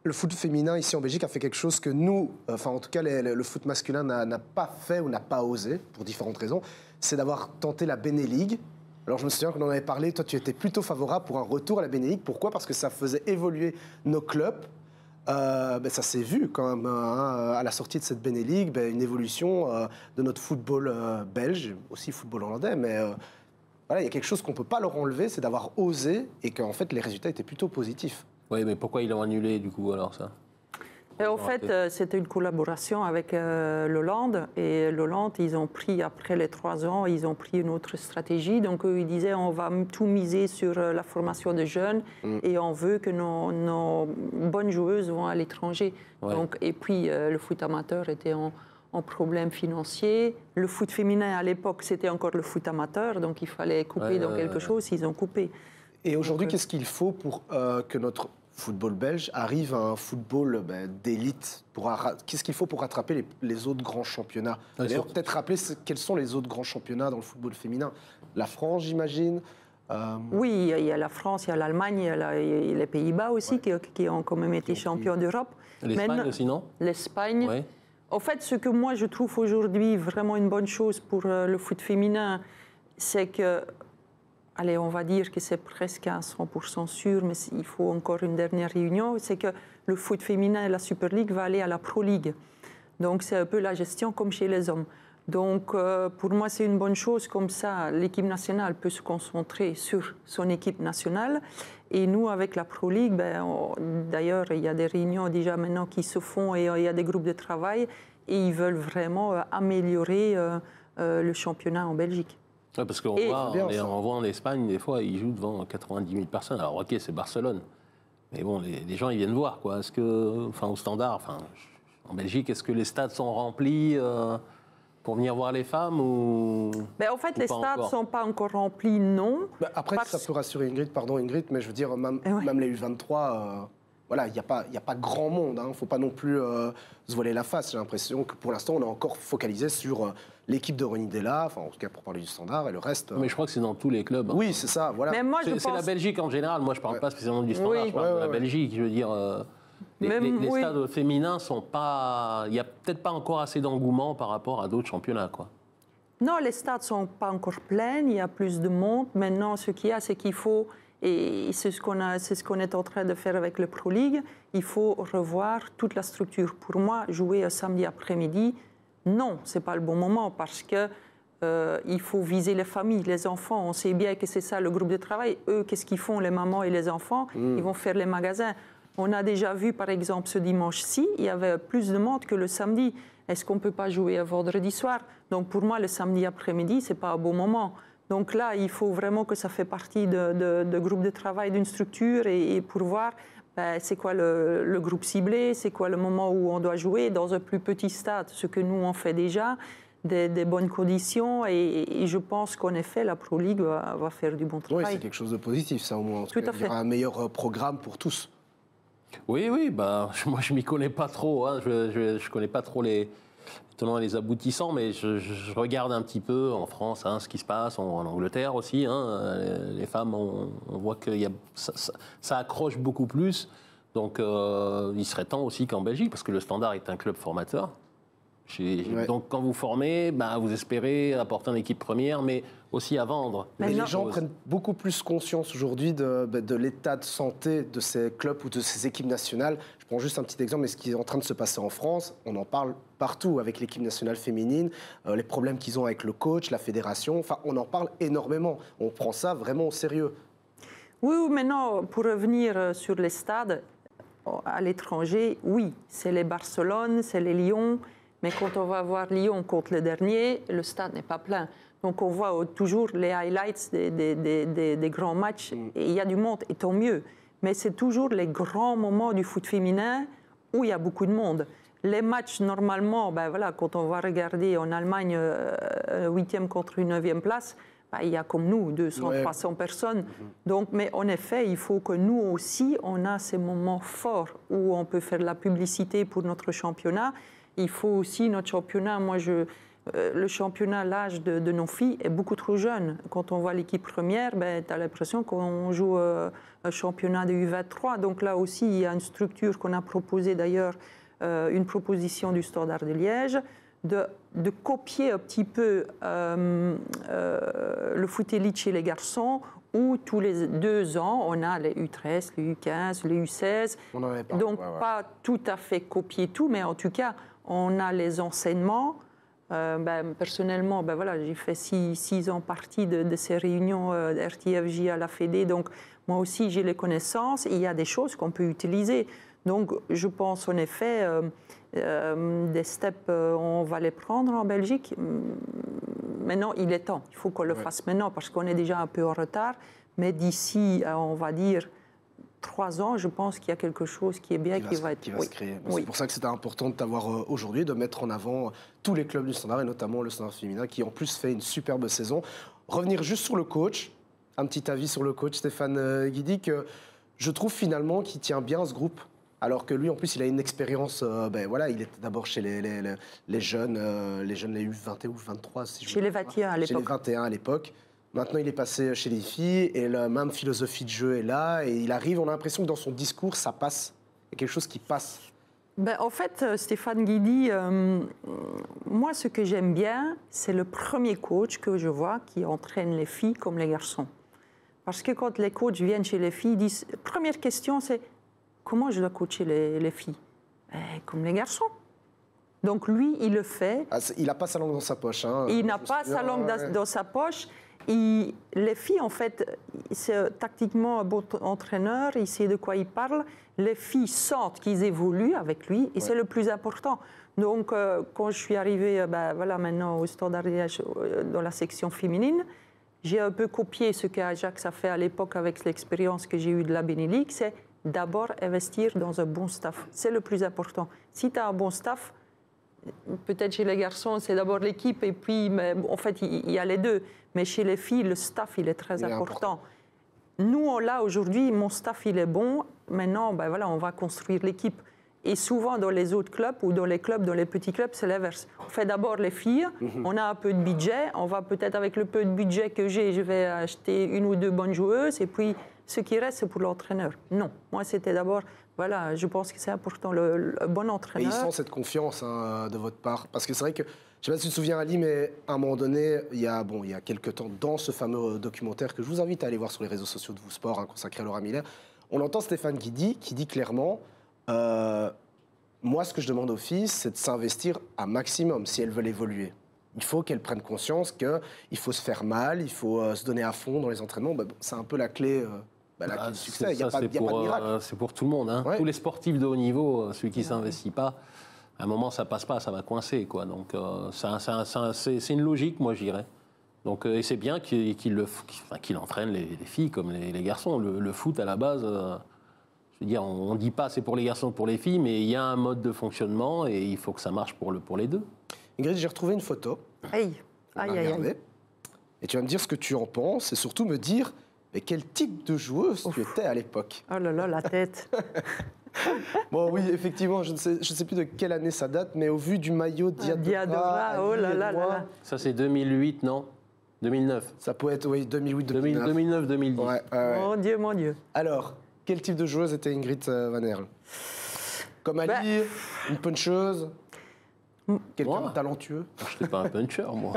le foot féminin ici en Belgique a fait quelque chose que nous, enfin en tout cas le foot masculin n'a pas fait ou n'a pas osé, pour différentes raisons, c'est d'avoir tenté la Benelux. Alors je me souviens qu'on en avait parlé, toi tu étais plutôt favorable pour un retour à la Benelux. Pourquoi ? Parce que ça faisait évoluer nos clubs. Ça s'est vu quand même à la sortie de cette Benelux, une évolution de notre football belge, aussi football hollandais, mais il y a quelque chose qu'on ne peut pas leur enlever, c'est d'avoir osé et qu'en fait les résultats étaient plutôt positifs. Oui, mais pourquoi ils l'ont annulé du coup alors ça ? En fait, c'était une collaboration avec l'Hollande, et l'Hollande, ils ont pris, après les 3 ans, ils ont pris une autre stratégie. Donc, eux, ils disaient, on va tout miser sur la formation de jeunes et on veut que nos bonnes joueuses vont à l'étranger. Donc, et puis, le foot amateur était en problème financier. Le foot féminin, à l'époque, c'était encore le foot amateur, donc il fallait couper dans quelque chose, ils ont coupé. Et aujourd'hui, qu'est-ce qu'il faut pour que notre football belge arrive à un football d'élite. Qu'est-ce qu'il faut pour rattraper les autres grands championnats? D'ailleurs, peut-être rappeler quels sont les autres grands championnats dans le football féminin. La France, j'imagine. Oui, il y a la France, il y a l'Allemagne, il y a les Pays-Bas aussi qui ont quand même été champions d'Europe. L'Espagne aussi, non? L'Espagne. Oui. En fait, ce que moi je trouve aujourd'hui vraiment une bonne chose pour le foot féminin, c'est que, allez, on va dire que c'est presque à 100% sûr, mais il faut encore une dernière réunion, c'est que le foot féminin et la Super League va aller à la Pro League. Donc c'est un peu la gestion comme chez les hommes. Donc pour moi c'est une bonne chose, comme ça l'équipe nationale peut se concentrer sur son équipe nationale. Et nous avec la Pro League, d'ailleurs il y a des réunions déjà maintenant qui se font et il y a des groupes de travail et ils veulent vraiment améliorer le championnat en Belgique. Ouais, parce qu'on voit en Espagne, des fois, ils jouent devant 90 000 personnes. Alors, ok, c'est Barcelone. Mais bon, les gens, ils viennent voir, quoi. Est-ce que, au Standard, en Belgique, est-ce que les stades sont remplis pour venir voir les femmes ou... En fait, les stades ne sont pas encore remplis, non. Après, ça peut rassurer Ingrid, mais je veux dire, même les U23... Voilà, il n'y a pas grand monde. Il ne faut pas non plus se voiler la face. J'ai l'impression que pour l'instant, on est encore focalisé sur l'équipe de Ronny Della, en tout cas pour parler du Standard, et le reste... Mais je crois que c'est dans tous les clubs. Oui, c'est ça, voilà. C'est la Belgique en général. Moi, je ne parle pas spécialement du Standard, je parle de la Belgique. Je veux dire, les stades féminins sont pas... Il n'y a peut-être pas encore assez d'engouement par rapport à d'autres championnats, quoi. Non, les stades ne sont pas encore pleins. Il y a plus de monde. Maintenant, ce qu'il y a, c'est qu'il faut... Et c'est ce qu'on est en train de faire avec le Pro League. Il faut revoir toute la structure. Pour moi, jouer un samedi après-midi, non, ce n'est pas le bon moment parce qu'il faut viser les familles, les enfants. On sait bien que c'est ça le groupe de travail. Eux, qu'est-ce qu'ils font, les mamans et les enfants? Ils vont faire les magasins. On a déjà vu, par exemple, ce dimanche-ci, il y avait plus de monde que le samedi. Est-ce qu'on ne peut pas jouer un vendredi soir? Donc pour moi, le samedi après-midi, ce n'est pas un bon moment. Donc là, il faut vraiment que ça fait partie de groupe de travail d'une structure et pour voir c'est quoi le groupe ciblé, c'est quoi le moment où on doit jouer dans un plus petit stade, ce que nous on fait déjà, des bonnes conditions et je pense qu'en effet la Pro League va faire du bon travail. Oui, c'est quelque chose de positif ça au moins. Tout à fait. Il y aura un meilleur programme pour tous. Oui, moi je m'y connais pas trop, je connais pas trop les tenants et les aboutissants, mais je regarde un petit peu en France ce qui se passe, en Angleterre aussi. Les femmes, on voit que ça accroche beaucoup plus. Donc il serait temps aussi qu'en Belgique, parce que le Standard est un club formateur. Donc quand vous formez, vous espérez apporter une équipe première, mais aussi à vendre. Mais les gens prennent beaucoup plus conscience aujourd'hui de l'état de santé de ces clubs ou de ces équipes nationales. Je prends juste un petit exemple, mais ce qui est en train de se passer en France, on en parle partout avec l'équipe nationale féminine, les problèmes qu'ils ont avec le coach, la fédération, on en parle énormément. On prend ça vraiment au sérieux. Oui, maintenant, pour revenir sur les stades, à l'étranger, oui, c'est les Barcelone, c'est les Lyon. Mais quand on va voir Lyon contre le dernier, le stade n'est pas plein. Donc on voit toujours les highlights des grands matchs. Et il y a du monde, et tant mieux. Mais c'est toujours les grands moments du foot féminin où il y a beaucoup de monde. Les matchs, normalement, quand on va regarder en Allemagne, 8e contre une 9e place, il y a comme nous, 200, 300 personnes. Donc, mais en effet, il faut que nous aussi, on a ces moments forts où on peut faire de la publicité pour notre championnat. Il faut aussi notre championnat. Le championnat, l'âge de nos filles est beaucoup trop jeune. Quand on voit l'équipe première, tu as l'impression qu'on joue un championnat de U23. Donc là aussi, il y a une structure qu'on a proposée d'ailleurs, une proposition du Standard de Liège, de copier un petit peu le foot élite chez les garçons, où tous les 2 ans, on a les U13, les U15, les U16. Donc pas tout à fait copier tout, mais en tout cas, on a les enseignements. Personnellement, j'ai fait 6 ans partie de ces réunions RTFJ à la Fédé, donc moi aussi j'ai les connaissances. Il y a des choses qu'on peut utiliser. Donc je pense en effet, des steps, on va les prendre en Belgique. Maintenant, il est temps. Il faut qu'on le fasse maintenant parce qu'on est déjà un peu en retard. Mais d'ici, on va dire, 3 ans, je pense qu'il y a quelque chose qui est bien, qui va se créer. C'est pour ça que c'était important de t'avoir aujourd'hui, de mettre en avant tous les clubs du Standard, et notamment le Standard féminin, qui en plus fait une superbe saison. Revenir juste sur le coach, un petit avis sur le coach Stéphane Guidi, que je trouve finalement qu'il tient bien ce groupe. Alors que lui, en plus, il a une expérience. Voilà, il était d'abord chez les jeunes, les U21 ou 23. Si chez les 21 à l'époque. Chez les 21 à l'époque. Maintenant, il est passé chez les filles et la même philosophie de jeu est là. Et il arrive, on a l'impression que dans son discours, ça passe. Il y a quelque chose qui passe. En fait, Stéphane Guidi, moi, ce que j'aime bien, c'est le premier coach que je vois qui entraîne les filles comme les garçons. Parce que quand les coachs viennent chez les filles, ils disent, première question, c'est comment je dois coacher les filles? Comme les garçons. Donc lui, il le fait. Il n'a pas sa langue dans sa poche. Hein. Il n'a pas sa langue dans sa poche. Les filles, en fait, c'est tactiquement un bon entraîneur, il sait de quoi il parle. Les filles sentent qu'ils évoluent avec lui et c'est le plus important. Donc, quand je suis arrivée maintenant au Standard Liège, dans la section féminine, j'ai un peu copié ce qu'Ajax a fait à l'époque avec l'expérience que j'ai eue de la Benelux, c'est d'abord investir dans un bon staff. C'est le plus important. Si tu as un bon staff, peut-être chez les garçons, c'est d'abord l'équipe et puis, en fait, il y a les deux. Mais chez les filles, le staff, il est très important. Nous, là, aujourd'hui, mon staff, il est bon. Maintenant, on va construire l'équipe. Et souvent, dans les autres clubs ou dans les petits clubs, c'est l'inverse. On fait d'abord les filles, on a un peu de budget, on va peut-être avec le peu de budget que j'ai, je vais acheter une ou deux bonnes joueuses, et puis ce qui reste, c'est pour l'entraîneur. Non, moi, c'était d'abord, je pense que c'est important, le bon entraîneur. Et ils sentent cette confiance de votre part, parce que c'est vrai que, je ne sais pas si tu te souviens, Ali, mais à un moment donné, il y a quelques temps, dans ce fameux documentaire que je vous invite à aller voir sur les réseaux sociaux de Vous Sport, consacré à Laura Miller, on entend Stéphane Guidi qui dit clairement moi, ce que je demande aux filles, c'est de s'investir à maximum si elles veulent évoluer. Il faut qu'elles prennent conscience qu'il faut se faire mal, il faut se donner à fond dans les entraînements. C'est un peu la clé du succès. Il n'y a pas de miracle. C'est pour tout le monde. Hein. Ouais. Tous les sportifs de haut niveau, celui qui ne s'investit pas, à un moment, ça ne passe pas, ça va coincer. Quoi. Donc, c'est une logique, moi, je dirais. Donc, et c'est bien qu'il entraîne les filles comme les garçons. Le foot, à la base... Je veux dire, on ne dit pas c'est pour les garçons, pour les filles, mais il y a un mode de fonctionnement et il faut que ça marche pour les deux. Ingrid, j'ai retrouvé une photo. Aïe. Et tu vas me dire ce que tu en penses et surtout me dire mais quel type de joueuse tu étais à l'époque. Oh là là, la tête. Bon, oui, effectivement, je ne sais plus de quelle année ça date, mais au vu du maillot Diadora, oh là là là. Ça, c'est 2008, non 2009. Ça peut être, oui, 2008-2009. 2009-2010. Ouais. Mon Dieu. Alors, quel type de joueuse était Ingrid Van Herle? Comme Ali, une puncheuse, quelqu'un de talentueux? Je n'étais pas un puncher, moi.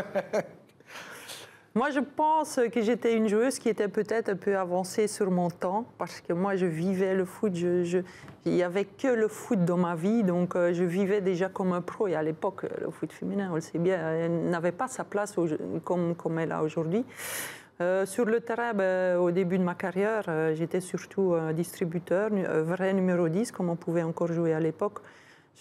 Moi, je pense que j'étais une joueuse qui était peut-être un peu avancée sur mon temps, parce que moi, je vivais le foot. Il n'y avait que le foot dans ma vie, donc je vivais déjà comme un pro. Et à l'époque, le foot féminin, on le sait bien, elle n'avait pas sa place comme elle a aujourd'hui. Sur le terrain, au début de ma carrière, j'étais surtout un distributeur, un vrai numéro 10, comme on pouvait encore jouer à l'époque.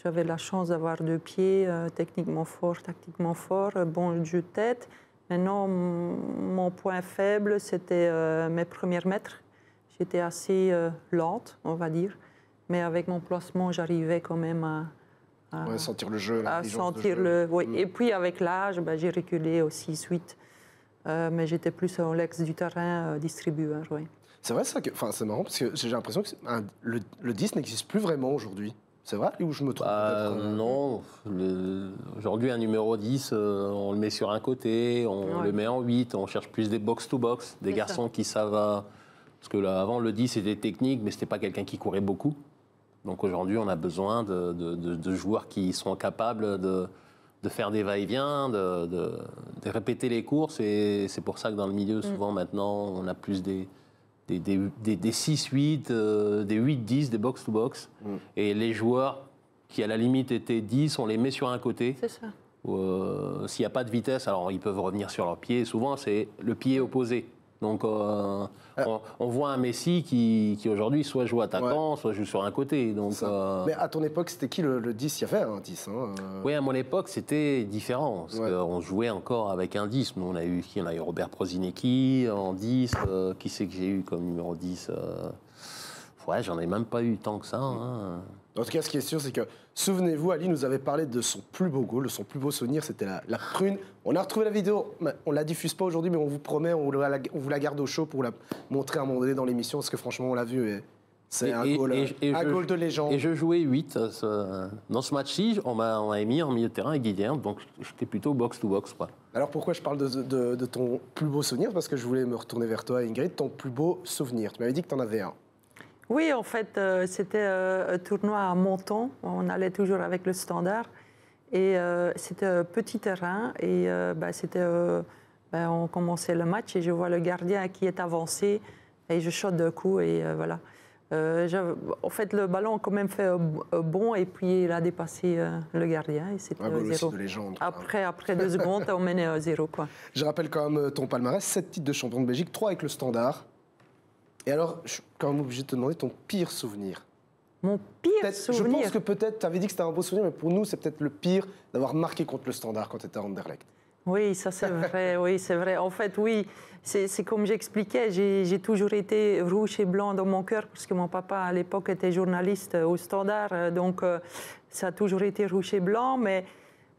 J'avais la chance d'avoir 2 pieds, techniquement fort, tactiquement fort, bon jeu de tête. Maintenant, mon point faible, c'était mes premiers mètres. J'étais assez lente, on va dire. Mais avec mon placement, j'arrivais quand même à sentir le jeu. Oui. Et puis, avec l'âge, j'ai reculé au 6-8. Mais j'étais plus en l'ex du terrain distribueur, oui. C'est vrai ça c'est marrant parce que j'ai l'impression que le 10 n'existe plus vraiment aujourd'hui. C'est vrai ou je me trompe Non. Aujourd'hui, un numéro 10, on le met sur un côté, on le met en 8, on cherche plus des box-to-box, des garçons qui savent... Parce que avant, le 10 était technique, mais ce n'était pas quelqu'un qui courait beaucoup. Donc aujourd'hui, on a besoin de joueurs qui sont capables de faire des va-et-vient, de répéter les courses. Et c'est pour ça que dans le milieu, souvent, maintenant, on a plus des 6-8, des 8-10, des box-to-box. Et les joueurs qui, à la limite, étaient 10, on les met sur un côté. C'est ça. S'il n'y a pas de vitesse, alors ils peuvent revenir sur leur pied. Souvent, c'est le pied opposé. Donc, on voit un Messi qui aujourd'hui soit joue attaquant, soit joue sur un côté. Donc, Mais à ton époque, c'était qui le 10? Il y avait un 10. Oui, à mon époque, c'était différent. Parce qu'on jouait encore avec un 10. Nous, on a eu Robert Prosinecki en 10. Qui c'est que j'ai eu comme numéro 10 j'en ai même pas eu tant que ça. Hein. En tout cas, ce qui est sûr, c'est que, souvenez-vous, Ali nous avait parlé de son plus beau goal, de son plus beau souvenir, c'était la prune. On a retrouvé la vidéo, on ne la diffuse pas aujourd'hui, mais on vous promet, on vous la garde au chaud pour la montrer à un moment donné dans l'émission, parce que franchement, on l'a vue et C'est un goal de légende. Et je jouais 8. Dans ce match-ci, on m'a mis en milieu de terrain avec Guilherme, donc j'étais plutôt box-to-box. Quoi. Alors pourquoi je parle de ton plus beau souvenir? Parce que je voulais me retourner vers toi, Ingrid. Ton plus beau souvenir, tu m'avais dit que tu en avais un. Oui, en fait, c'était un tournoi à Menton. On allait toujours avec le Standard. Et c'était un petit terrain. Et on commençait le match et je vois le gardien qui est avancé. Et je shot d'un coup et voilà. En fait, le ballon a quand même fait un bond et puis il a dépassé le gardien. Et c'était 0. De légende. Après 2 secondes, on menait à 0. Quoi. Je rappelle quand même ton palmarès, 7 titres de champion de Belgique, 3 avec le Standard. Et alors, je suis quand même obligé de te demander ton pire souvenir. Mon pire souvenir? Je pense que peut-être, tu avais dit que c'était un beau souvenir, mais pour nous, c'est peut-être le pire d'avoir marqué contre le Standard quand tu étais à Anderlecht. Oui, ça c'est vrai, oui, c'est vrai. En fait, oui, c'est comme j'expliquais, j'ai toujours été rouge et blanc dans mon cœur parce que mon papa, à l'époque, était journaliste au Standard. Donc, ça a toujours été rouge et blanc. Mais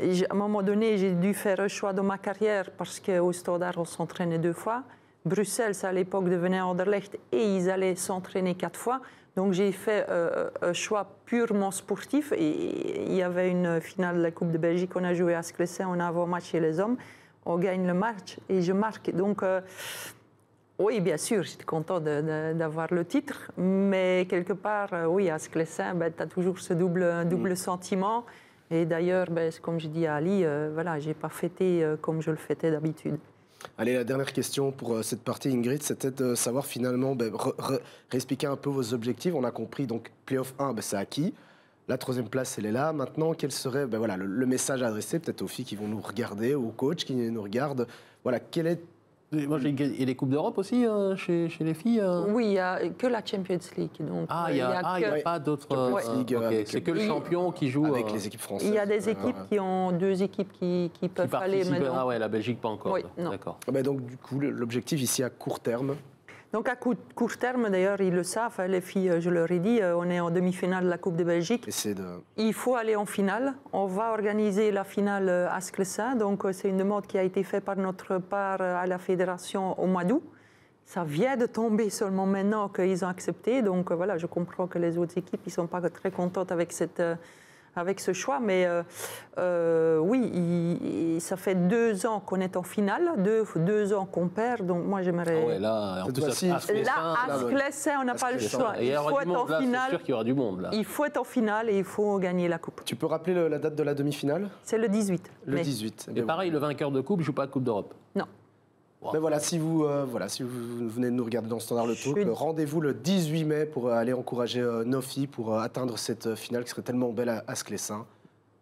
à un moment donné, j'ai dû faire un choix dans ma carrière parce qu'au Standard, on s'entraînait 2 fois. Bruxelles, ça à l'époque devenait Anderlecht et ils allaient s'entraîner 4 fois. Donc j'ai fait un choix purement sportif et il y avait une finale de la Coupe de Belgique, on a joué à Sclessin, on a avant-match chez les hommes, on gagne le match et je marque. Donc oui, bien sûr, j'étais content d'avoir le titre, mais quelque part, oui, à Sclessin, tu as toujours ce double sentiment. Et d'ailleurs, comme je dis à Ali, voilà, je n'ai pas fêté comme je le fêtais d'habitude. Allez, la dernière question pour cette partie, Ingrid, c'était de savoir finalement, réexpliquer un peu vos objectifs. On a compris, donc, Playoff 1, c'est acquis. La 3e place, elle est là. Maintenant, quel serait le message à adresser, peut-être aux filles qui vont nous regarder, aux coachs qui nous regardent? Voilà, quel est... Moi, il y a les Coupes d'Europe aussi chez les filles Oui, il n'y a que la Champions League. Donc, il n'y a pas d'autres... C'est que le champion qui joue... Avec les équipes françaises. Il y a des équipes qui ont 2 équipes qui peuvent aller maintenant. Ah ouais, la Belgique pas encore. Oui, d'accord. Donc du coup, l'objectif ici à court terme... Donc à court terme, d'ailleurs, ils le savent, les filles, je leur ai dit, on est en demi-finale de la Coupe de Belgique. Il faut aller en finale. On va organiser la finale à Sclessin. Donc c'est une demande qui a été faite par notre part à la fédération au mois d'août. Ça vient de tomber seulement maintenant qu'ils ont accepté. Donc voilà, je comprends que les autres équipes ne sont pas très contentes avec ce choix. Mais oui, ça fait 2 ans qu'on est en finale, 2 ans qu'on perd. Donc moi, j'aimerais... Ah ouais, là, en plus, à Sclessin, on n'a pas le choix. Il faut être en finale. C'est sûr qu'il y aura du monde, là. Il faut être en finale et il faut gagner la coupe. Tu peux rappeler la date de la demi-finale? C'est le 18. Le 18. Et pareil, le vainqueur de coupe ne joue pas la Coupe d'Europe? Non. Mais voilà, si vous venez de nous regarder dans Standard le Talk, rendez-vous le 18 mai pour aller encourager nos filles pour atteindre cette finale qui serait tellement belle à Sclessin.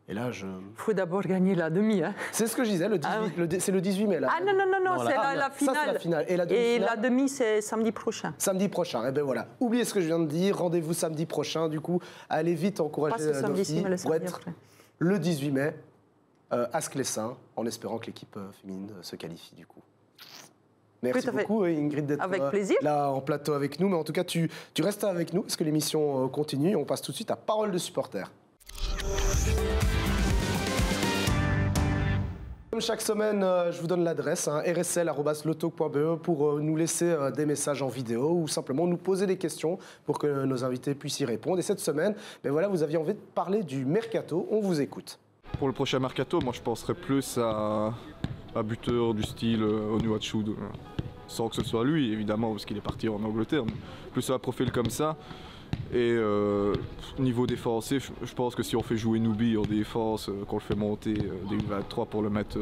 Et là, il faut d'abord gagner la demi. Hein. C'est ce que je disais, c'est le 18 mai. Là. Ah non, c'est la finale. Ça, c'est la finale. Et la demi, c'est samedi prochain. Samedi prochain, et bien voilà. Oubliez ce que je viens de dire, rendez-vous samedi prochain, du coup, allez vite encourager nos filles pour être le 18 mai à Sclessin, en espérant que l'équipe féminine se qualifie du coup. Merci beaucoup Ingrid d'être là en plateau avec nous, mais en tout cas tu restes avec nous parce que l'émission continue et on passe tout de suite à Parole de supporter. Comme chaque semaine, je vous donne l'adresse rsl@loto.be pour nous laisser des messages en vidéo ou simplement nous poser des questions pour que nos invités puissent y répondre. Et cette semaine, voilà, vous aviez envie de parler du mercato, on vous écoute. Pour le prochain mercato, moi je penserais plus à buteur du style Onuachu, sans que ce soit lui évidemment parce qu'il est parti en Angleterre, mais plus à un profil comme ça. Et niveau défensif, je pense que si on fait jouer Nubi en défense, qu'on le fait monter des U23 pour le mettre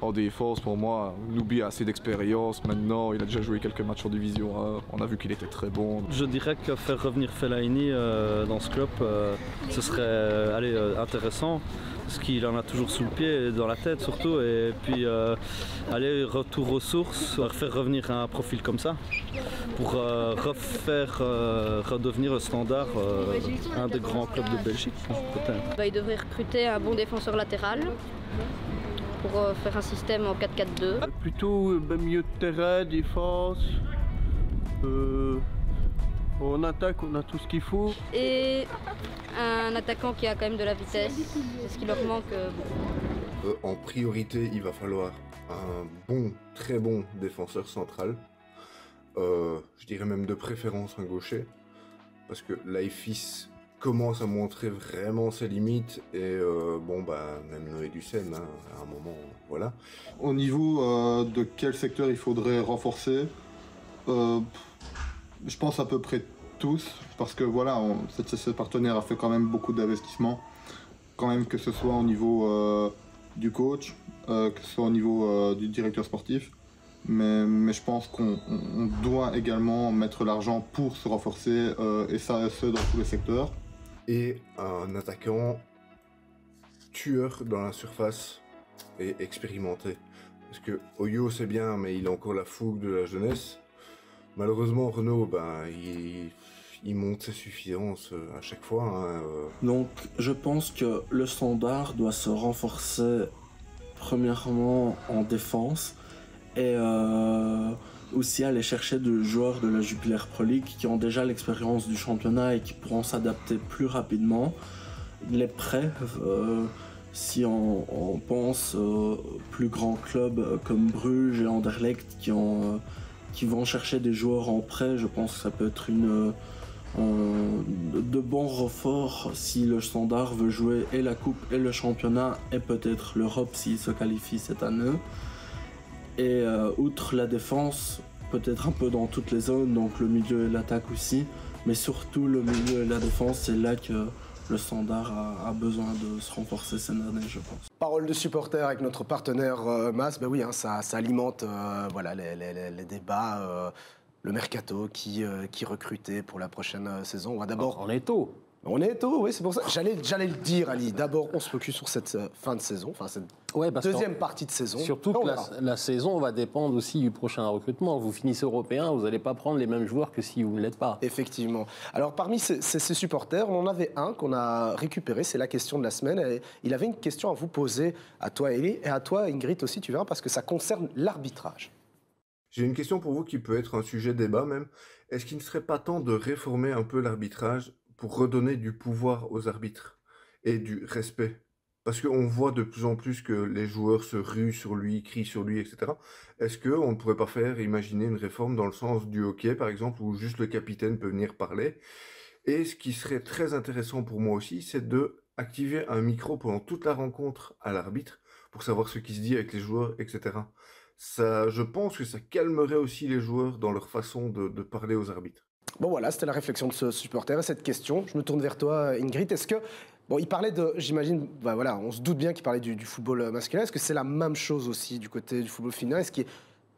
en défense, pour moi, Nubi a assez d'expérience maintenant, il a déjà joué quelques matchs en division 1, on a vu qu'il était très bon. Je dirais que faire revenir Fellaini dans ce club, ce serait intéressant. Parce qu'il en a toujours sous le pied, dans la tête surtout, et puis retour aux sources, faire revenir un profil comme ça, pour redevenir le Standard, un des grands clubs de Belgique, peut-être. Il devrait recruter un bon défenseur latéral pour faire un système en 4-4-2. Plutôt milieu de terrain, défense. En attaque, on a tout ce qu'il faut. Et un attaquant qui a quand même de la vitesse, c'est ce qui leur manque. En priorité, il va falloir un très bon défenseur central. Je dirais même de préférence un gaucher. parce que l'AFIS commence à montrer vraiment ses limites et même Noé Ducène, hein, à un moment, voilà. Au niveau de quel secteur il faudrait renforcer, je pense à peu près tous, parce que voilà, ce partenaire a fait quand même beaucoup d'investissements, quand même que ce soit au niveau du coach, que ce soit au niveau du directeur sportif, mais je pense qu'on doit également mettre l'argent pour se renforcer, et ça, ce dans tous les secteurs. Et un attaquant tueur dans la surface et expérimenté. Parce que Oyo c'est bien, mais il a encore la fougue de la jeunesse. Malheureusement, Renaud, il monte ses suffisances à chaque fois. Hein, Donc, je pense que le Standard doit se renforcer premièrement en défense et aussi aller chercher des joueurs de la Jupiler Pro League qui ont déjà l'expérience du championnat et qui pourront s'adapter plus rapidement. Les prêts, si on pense aux plus grands clubs comme Bruges et Anderlecht qui vont chercher des joueurs en prêt, je pense que ça peut être de bons renforts si le Standard veut jouer et la Coupe et le championnat et peut-être l'Europe s'il se qualifie cette année. Et outre la défense, peut-être un peu dans toutes les zones, donc le milieu et l'attaque aussi, mais surtout le milieu et la défense, c'est là que le Standard a besoin de se renforcer cette année, je pense. Parole de supporter avec notre partenaire Mas, oui, hein, ça alimente les débats, le mercato, qui recruter pour la prochaine saison. On va d'abord... On est tôt. On est tôt, oui, c'est pour ça. J'allais le dire, Ali. D'abord, on se focus sur cette fin de saison, enfin cette deuxième partie de saison. Surtout que la saison va dépendre aussi du prochain recrutement. Vous finissez européen, vous n'allez pas prendre les mêmes joueurs que si vous ne l'êtes pas. Effectivement. Alors, parmi ces supporters, on en avait un qu'on a récupéré, c'est la question de la semaine. Et il avait une question à vous poser, à toi, Eli, et à toi, Ingrid aussi, tu verras, parce que ça concerne l'arbitrage. J'ai une question pour vous qui peut être un sujet débat même. Est-ce qu'il ne serait pas temps de réformer un peu l'arbitrage pour redonner du pouvoir aux arbitres et du respect? Parce qu'on voit de plus en plus que les joueurs se ruent sur lui, crient sur lui, etc. Est-ce qu'on ne pourrait pas imaginer une réforme dans le sens du hockey, par exemple, où juste le capitaine peut venir parler? Et ce qui serait très intéressant pour moi aussi, c'est de activer un micro pendant toute la rencontre à l'arbitre pour savoir ce qui se dit avec les joueurs, etc. Ça, je pense que ça calmerait aussi les joueurs dans leur façon de parler aux arbitres. Bon voilà, c'était la réflexion de ce supporter et cette question. Je me tourne vers toi, Ingrid. Est-ce que, il parlait de, j'imagine, on se doute bien qu'il parlait du football masculin. Est-ce que c'est la même chose aussi du côté du football féminin? Est-ce qu'il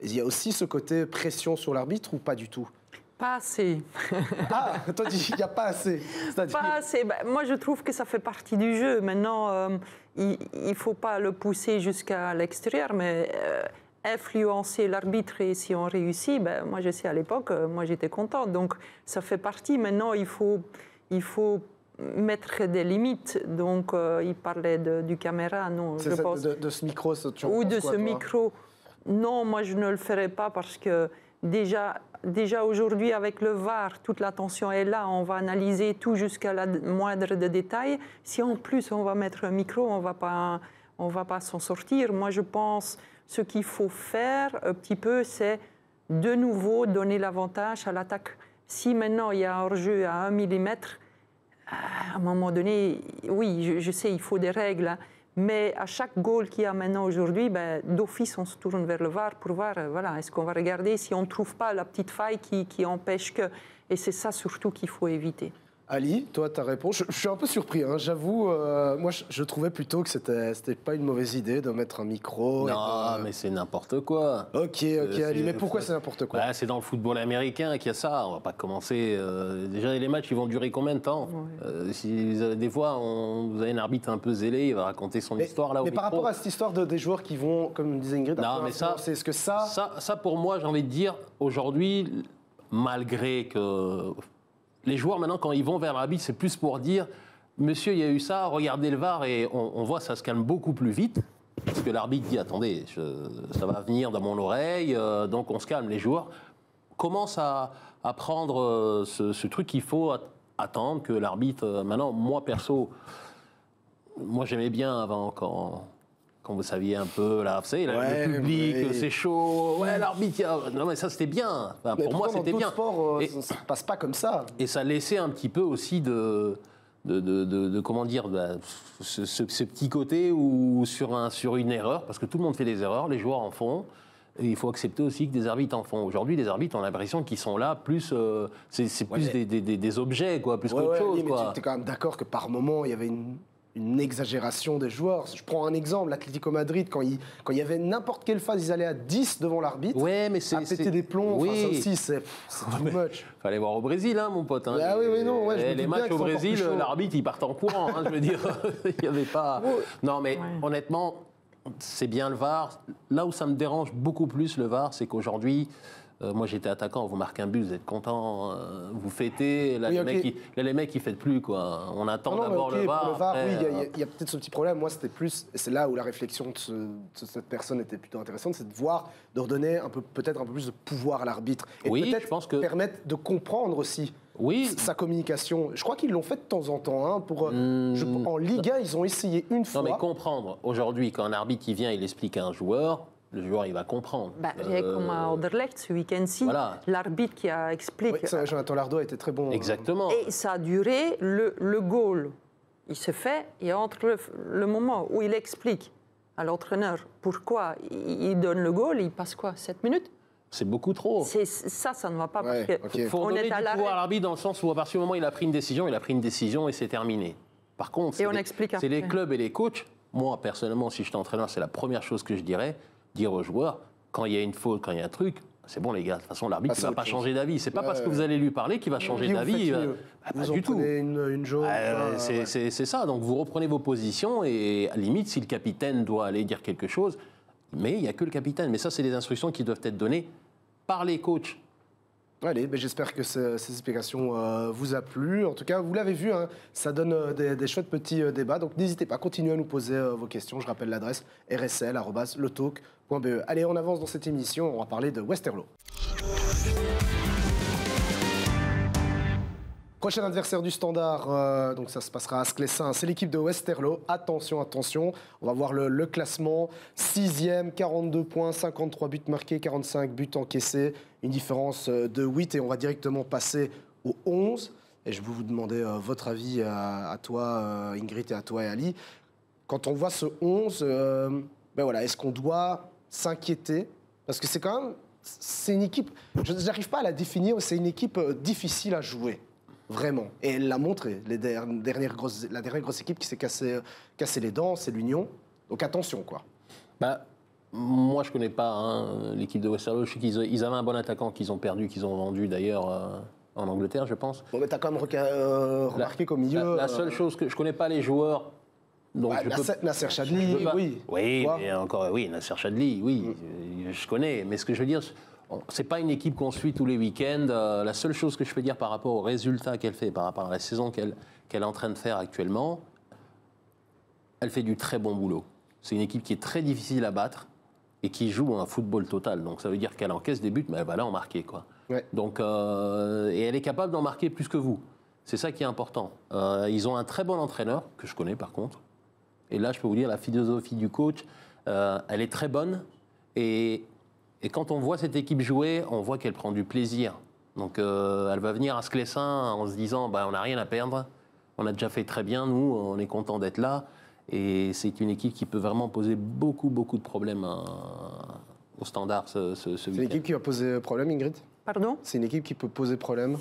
y a aussi ce côté pression sur l'arbitre ou pas du tout? Pas assez. Ah, toi tu dis qu'il n'y a pas assez. Pas assez. Moi, je trouve que ça fait partie du jeu. Maintenant, il ne faut pas le pousser jusqu'à l'extérieur, mais... influencer l'arbitre et si on réussit, moi je sais à l'époque, moi j'étais contente. Donc ça fait partie. Maintenant, il faut mettre des limites. Donc il parlait du caméra, non, je pense. De ce micro, ou de ce micro. Non, moi je ne le ferai pas parce que déjà aujourd'hui avec le VAR, toute l'attention est là. On va analyser tout jusqu'à la moindre de détails. Si en plus on va mettre un micro, on va pas s'en sortir. Moi je pense... Ce qu'il faut faire un petit peu, c'est de nouveau donner l'avantage à l'attaque. Si maintenant il y a un hors-jeu à 1 mm, à un moment donné, oui, je sais, il faut des règles, hein, mais à chaque goal qu'il y a maintenant aujourd'hui, d'office, on se tourne vers le VAR pour voir, est-ce qu'on va regarder si on ne trouve pas la petite faille qui empêche que... Et c'est ça surtout qu'il faut éviter. Ali, toi, ta réponse, je suis un peu surpris, hein, j'avoue. Moi, je trouvais plutôt que c'était pas une mauvaise idée de mettre un micro. Non, mais c'est n'importe quoi. Ok, Ali, mais pourquoi c'est n'importe quoi? C'est dans le football américain qu'il y a ça. On va pas commencer. Déjà, les matchs, ils vont durer combien de temps? Des fois, vous avez un arbitre un peu zélé, il va raconter son histoire là. Mais par rapport à cette histoire des joueurs qui vont, comme disait Ingrid, est-ce que ça, pour moi, j'ai envie de dire, aujourd'hui, malgré que. Les joueurs, maintenant, quand ils vont vers l'arbitre, c'est plus pour dire « Monsieur, il y a eu ça, regardez le VAR » et on voit ça se calme beaucoup plus vite. Parce que l'arbitre dit « Attendez, ça va venir dans mon oreille, donc on se calme. » Les joueurs commencent à prendre ce truc qu'il faut attendre, que l'arbitre... Maintenant, moi, perso, moi, j'aimais bien avant, quand quand vous saviez un peu, là, vous savez, Ouais, le public, mais- c'est chaud, ouais, l'arbitre, non mais ça c'était bien. Enfin, Mais pour moi pourtant, c'était dans bien. d'autres sports, Et- ça ne passe pas comme ça. Et ça laissait un petit peu aussi de comment dire, ce petit côté où sur une erreur, parce que tout le monde fait des erreurs, les joueurs en font, et il faut accepter aussi que des arbitres en font. Aujourd'hui, les arbitres, on a l'impression qu'ils sont là, plus, c'est plus des objets, quoi, plus qu'autre chose. Oui, mais quoi. tu es quand même d'accord que par moment, il y avait une exagération des joueurs. Je prends un exemple, l'Atlético Madrid, quand il y avait n'importe quelle phase, ils allaient à 10 devant l'arbitre, Ouais, mais à péter des plombs, Oui. enfin, ça aussi, c'est too much. Fallait voir au Brésil, hein, mon pote. Hein. Ah oui, non, ouais, je me Les doute matchs bien au que c'est encore Brésil, plus chaud. l'arbitre, il partait en courant. Hein, je veux dire, il n'y avait pas. Non, mais honnêtement, c'est bien le VAR. Là où ça me dérange beaucoup plus, le VAR, c'est qu'aujourd'hui, moi j'étais attaquant, vous marquez un but, vous êtes content, vous fêtez. Là, Oui, les mecs, ils fêtent plus, quoi. On attend Non, non, d'abord mais le ok, VAR. pour le VAR, après, oui, il y a peut-être ce petit problème. Moi, c'était plus, et c'est là où la réflexion de cette personne était plutôt intéressante, c'est de redonner peut-être un peu plus de pouvoir à l'arbitre. Et Oui, peut-être je pense que- permettre de comprendre aussi sa communication. Je crois qu'ils l'ont fait de temps en temps. Hein, en Ligue 1, ils ont essayé une fois. Non, mais comprendre. Aujourd'hui, quand un arbitre il vient, il explique à un joueur, le joueur, il va comprendre. Rien comme à Anderlecht ce week-end-ci, Voilà. l'arbitre qui a expliqué. Oui, ça, Jonathan Lardo a été très bon. Exactement. Et ça a duré, le goal, il se fait, et entre le moment où il explique à l'entraîneur pourquoi il donne le goal, il passe quoi, 7 minutes? C'est beaucoup trop. Ça ne va pas. Parce que Il faut on donner est du à l'arrêt. pouvoir à l'arbitre dans le sens où à partir du moment où il a pris une décision et c'est terminé. Par contre, Et on explique c'est les après. clubs et les coachs. Moi, personnellement, si j'étais entraîneur, c'est la première chose que je dirais, dire aux joueurs, quand il y a une faute, quand il y a un truc, c'est bon les gars, de toute façon l'arbitre ne va pas changer d'avis. C'est pas parce que vous allez lui parler qu'il va changer d'avis. Pas Vous en du tout. prenez une jaune. C'est ça, donc vous reprenez vos positions et à la limite, si le capitaine doit aller dire quelque chose, mais il n'y a que le capitaine. Mais ça, c'est des instructions qui doivent être données par les coachs. Allez, ben j'espère que ces explications vous a plu. En tout cas, vous l'avez vu, hein, ça donne des chouettes petits débats. Donc n'hésitez pas, continuez à nous poser vos questions. Je rappelle l'adresse rsl@letalk.be. Allez, on avance dans cette émission. On va parler de Westerlo. Prochain adversaire du Standard, donc ça se passera à Sclessin, c'est l'équipe de Westerlo. Attention, attention, on va voir le classement. 6e, 42 points, 53 buts marqués, 45 buts encaissés, une différence de 8 et on va directement passer au 11. Et je vais vous demander votre avis à toi, Ingrid, et à toi, et Ali. Quand on voit ce 11, ben voilà, est-ce qu'on doit s'inquiéter? Parce que c'est quand même, c'est une équipe, je n'arrive pas à la définir, c'est une équipe difficile à jouer. Vraiment. Et elle l'a montré. La dernière grosse équipe qui s'est cassé les dents, c'est l'Union. Donc attention, quoi. Bah, moi, je ne connais pas l'équipe de Westerlo. Je sais qu'ils avaient un bon attaquant qu'ils ont perdu, qu'ils ont vendu d'ailleurs en Angleterre, je pense. Bon, mais tu as quand même remarqué qu'au milieu... La seule chose que je ne connais pas les joueurs. Donc Nasser Chadli, oui. Oui, mais encore, oui, Nasser Chadli, oui, je connais. Mais ce que je veux dire... C'est pas une équipe qu'on suit tous les week-ends. La seule chose que je peux dire par rapport aux résultats qu'elle fait, par rapport à la saison qu'elle est en train de faire actuellement, elle fait du très bon boulot. C'est une équipe qui est très difficile à battre et qui joue un football total. Donc ça veut dire qu'elle encaisse des buts, mais elle va là en marquer, quoi. Ouais. Donc, et elle est capable d'en marquer plus que vous. C'est ça qui est important. Ils ont un très bon entraîneur, que je connais par contre. Et là, je peux vous dire, la philosophie du coach, elle est très bonne. Et quand on voit cette équipe jouer, on voit qu'elle prend du plaisir. Donc elle va venir à Sclessin en se disant bah, on n'a rien à perdre, on a déjà fait très bien, nous, on est content d'être là. Et c'est une équipe qui peut vraiment poser beaucoup de problèmes au Standard ce week-end. C'est une équipe qui va poser problème, Ingrid? Pardon? C'est une équipe qui peut poser problème?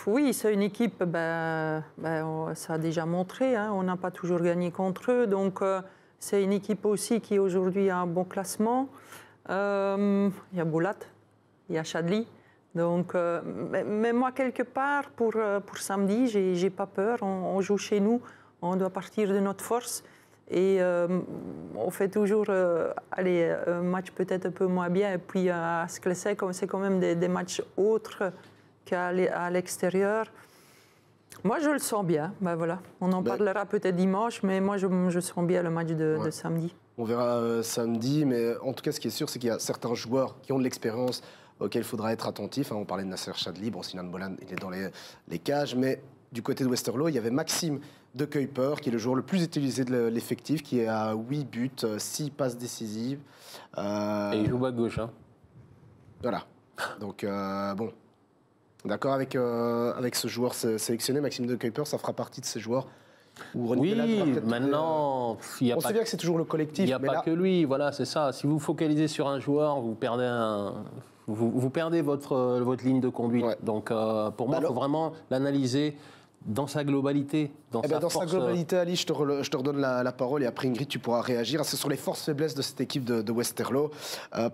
Oui, c'est une équipe, ça a déjà montré, hein, on n'a pas toujours gagné contre eux. Donc c'est une équipe aussi qui aujourd'hui a un bon classement. Il y a Boulat, il y a Chadli. Donc, mais moi, quelque part, pour samedi, j'ai pas peur. On joue chez nous, on doit partir de notre force. Et on fait toujours un match peut-être un peu moins bien. Et puis à Sclessin, c'est quand même des matchs autres qu'à l'extérieur. Moi, je le sens bien. Ben, voilà. On en parlera peut-être dimanche, mais moi, je sens bien le match de samedi. On verra samedi, mais en tout cas, ce qui est sûr, c'est qu'il y a certains joueurs qui ont de l'expérience auxquels il faudra être attentif. On parlait de Nasser Chadli, bon, Sinan Bolan, il est dans les cages, mais du côté de Westerlo, il y avait Maxime de Kuiper, qui est le joueur le plus utilisé de l'effectif, qui est à 8 buts, 6 passes décisives. Et il joue à gauche. Hein. Voilà. Donc, bon. D'accord avec ce joueur sélectionné, Maxime de Kuiper, ça fera partie de ces joueurs. Oui, maintenant, on sait bien que c'est toujours le collectif. Il n'y a pas que lui, voilà, c'est ça. Si vous focalisez sur un joueur, vous perdez votre ligne de conduite. Ouais. Donc, pour moi, il faut vraiment l'analyser dans sa globalité. Dans sa globalité, Ali, je te redonne la parole et après, Ingrid, tu pourras réagir. C'est sur les forces-faiblesses de cette équipe de Westerlo.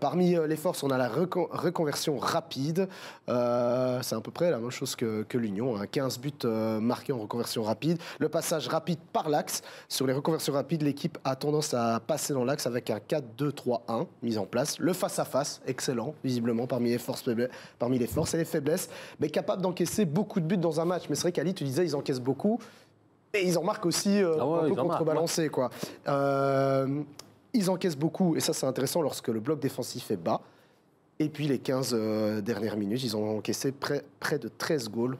Parmi les forces, on a la reconversion rapide. C'est à peu près la même chose que l'Union. 15 buts marqués en reconversion rapide. Le passage rapide par l'axe. Sur les reconversions rapides, l'équipe a tendance à passer dans l'axe avec un 4-2-3-1 mis en place. Le face-à-face, excellent, visiblement, parmi les forces et les faiblesses, mais capable d'encaisser beaucoup de buts dans un match. Mais c'est vrai qu'Ali, tu disais, ils encaissent beaucoup. Et ils en marquent aussi un peu contrebalancé. Quoi. Ils encaissent beaucoup, et ça c'est intéressant lorsque le bloc défensif est bas. Et puis les 15 dernières minutes, ils ont encaissé près de 13 goals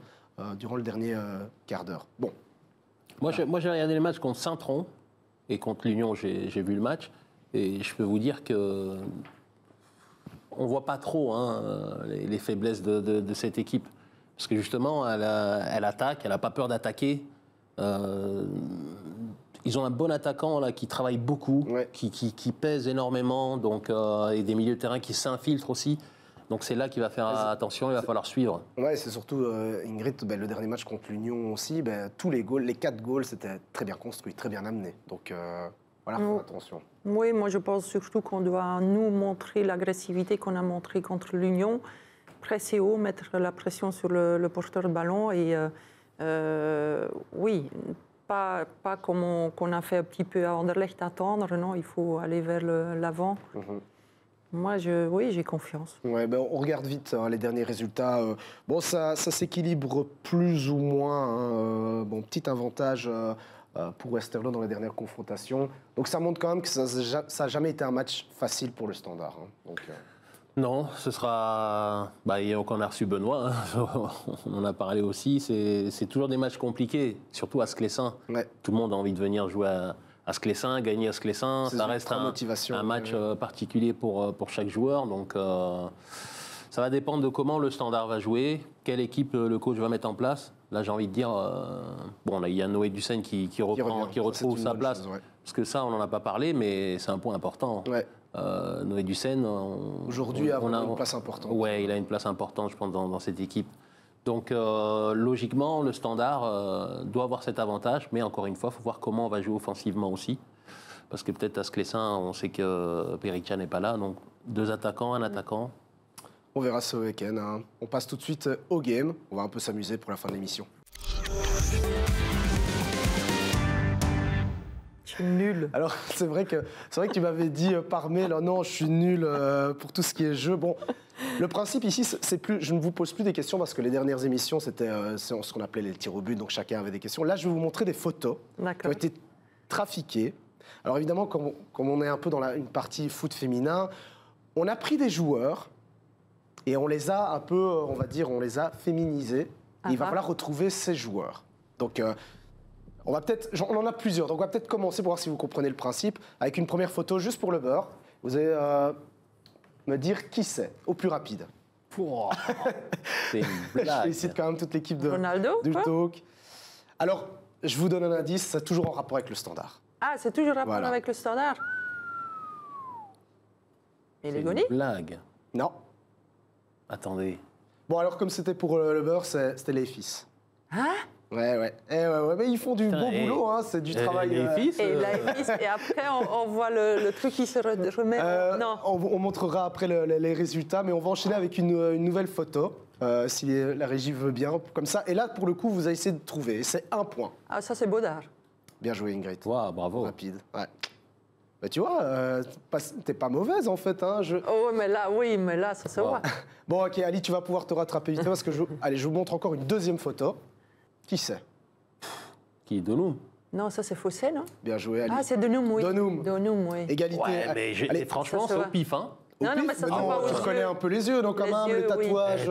durant le dernier quart d'heure. Bon. Moi j'ai regardé les matchs contre Saint-Tron et contre l'Union, j'ai vu le match. Et je peux vous dire que on ne voit pas trop les faiblesses de cette équipe. Parce que justement, elle attaque, elle n'a pas peur d'attaquer. Ils ont un bon attaquant là, qui travaille beaucoup, qui pèse énormément, donc, et des milieux de terrain qui s'infiltrent aussi. Donc c'est là qu'il va faire attention, il va falloir suivre. Ouais, c'est surtout, Ingrid, le dernier match contre l'Union aussi, tous les goals, les 4 goals, c'était très bien construit, très bien amené. Donc voilà, faut attention. Oui, moi je pense surtout qu'on doit nous montrer l'agressivité qu'on a montrée contre l'Union, presser haut, mettre la pression sur le porteur de ballon et oui, pas comme qu'on a fait un petit peu à Anderlecht, attendre, non, il faut aller vers l'avant. Moi, j'ai confiance. Ouais, on regarde vite les derniers résultats. Bon, ça s'équilibre plus ou moins. Bon, petit avantage pour Westerlo dans les dernières confrontations. Donc ça montre quand même que ça n'a jamais été un match facile pour le Standard. Donc, non, ce sera... on a reçu Benoît, on en a parlé aussi. C'est toujours des matchs compliqués, surtout à Sclessin. Ouais. Tout le monde a envie de venir jouer à Sclessin, gagner à Sclessin. Ça reste un match particulier pour chaque joueur. Donc ça va dépendre de comment le Standard va jouer, quelle équipe le coach va mettre en place. Là, j'ai envie de dire... il y a Noé Dussen qui retrouve sa place. Chose, parce que ça, on n'en a pas parlé, mais c'est un point important. Ouais. Noé Dussen, aujourd'hui, a une place importante. Oui, il a une place importante, je pense, dans cette équipe. Donc, logiquement, le Standard doit avoir cet avantage, mais encore une fois, il faut voir comment on va jouer offensivement aussi. Parce que peut-être à Sclessin, on sait que Perica n'est pas là, donc 2 attaquants, un attaquant. On verra ce week-end. On passe tout de suite au game. On va un peu s'amuser pour la fin de l'émission. Je suis nul. Alors, c'est vrai que tu m'avais dit par mail, non, je suis nul pour tout ce qui est jeu. Bon, le principe ici, je ne vous pose plus des questions parce que les dernières émissions, c'était ce qu'on appelait les tirs au but, donc chacun avait des questions. Là, je vais vous montrer des photos qui ont été trafiquées. Alors évidemment, comme on est un peu dans une partie foot féminin, on a pris des joueurs et on les a un peu, on va dire, on les a féminisés. Et il va falloir retrouver ces joueurs. Donc... on en a plusieurs, donc on va peut-être commencer pour voir si vous comprenez le principe, avec une première photo juste pour le beurre. Vous allez me dire qui c'est, au plus rapide. C'est une blague. Je félicite quand même toute l'équipe de Ronaldo, du Talk. Alors, je vous donne un indice, c'est toujours en rapport avec le Standard. Ah, c'est toujours en rapport avec le Standard. Et les Goni ? Blague. Non. Attendez. Bon, alors comme c'était pour le beurre, c'était les fils. Hein ? Ouais, mais ils font du bon boulot, c'est du travail. Les fils, et après, on voit le truc qui se remet. Non. On montrera après les résultats, mais on va enchaîner avec une nouvelle photo, si la régie veut bien, comme ça. Et là, pour le coup, vous allez essayer de trouver. Et c'est 1 point. Ah, ça, c'est Baudard. Bien joué, Ingrid. Wow, bravo. Rapide. Ouais. Bah, tu vois, t'es pas mauvaise, en fait. Oh, mais là, ça se voit. Bon, ok, Ali, tu vas pouvoir te rattraper vite, parce que je vous montre encore une deuxième photo. Qui c'est ? Qui est Donum ? Non, ça c'est Fossé, non ? Bien joué, Ali. Ah, c'est Donum, oui. Donum, oui. Égalité. Ouais, mais franchement, c'est au pif, Non, mais ça se voit aux tu yeux. reconnais un peu les yeux, donc quand Les même, yeux, les tatouages.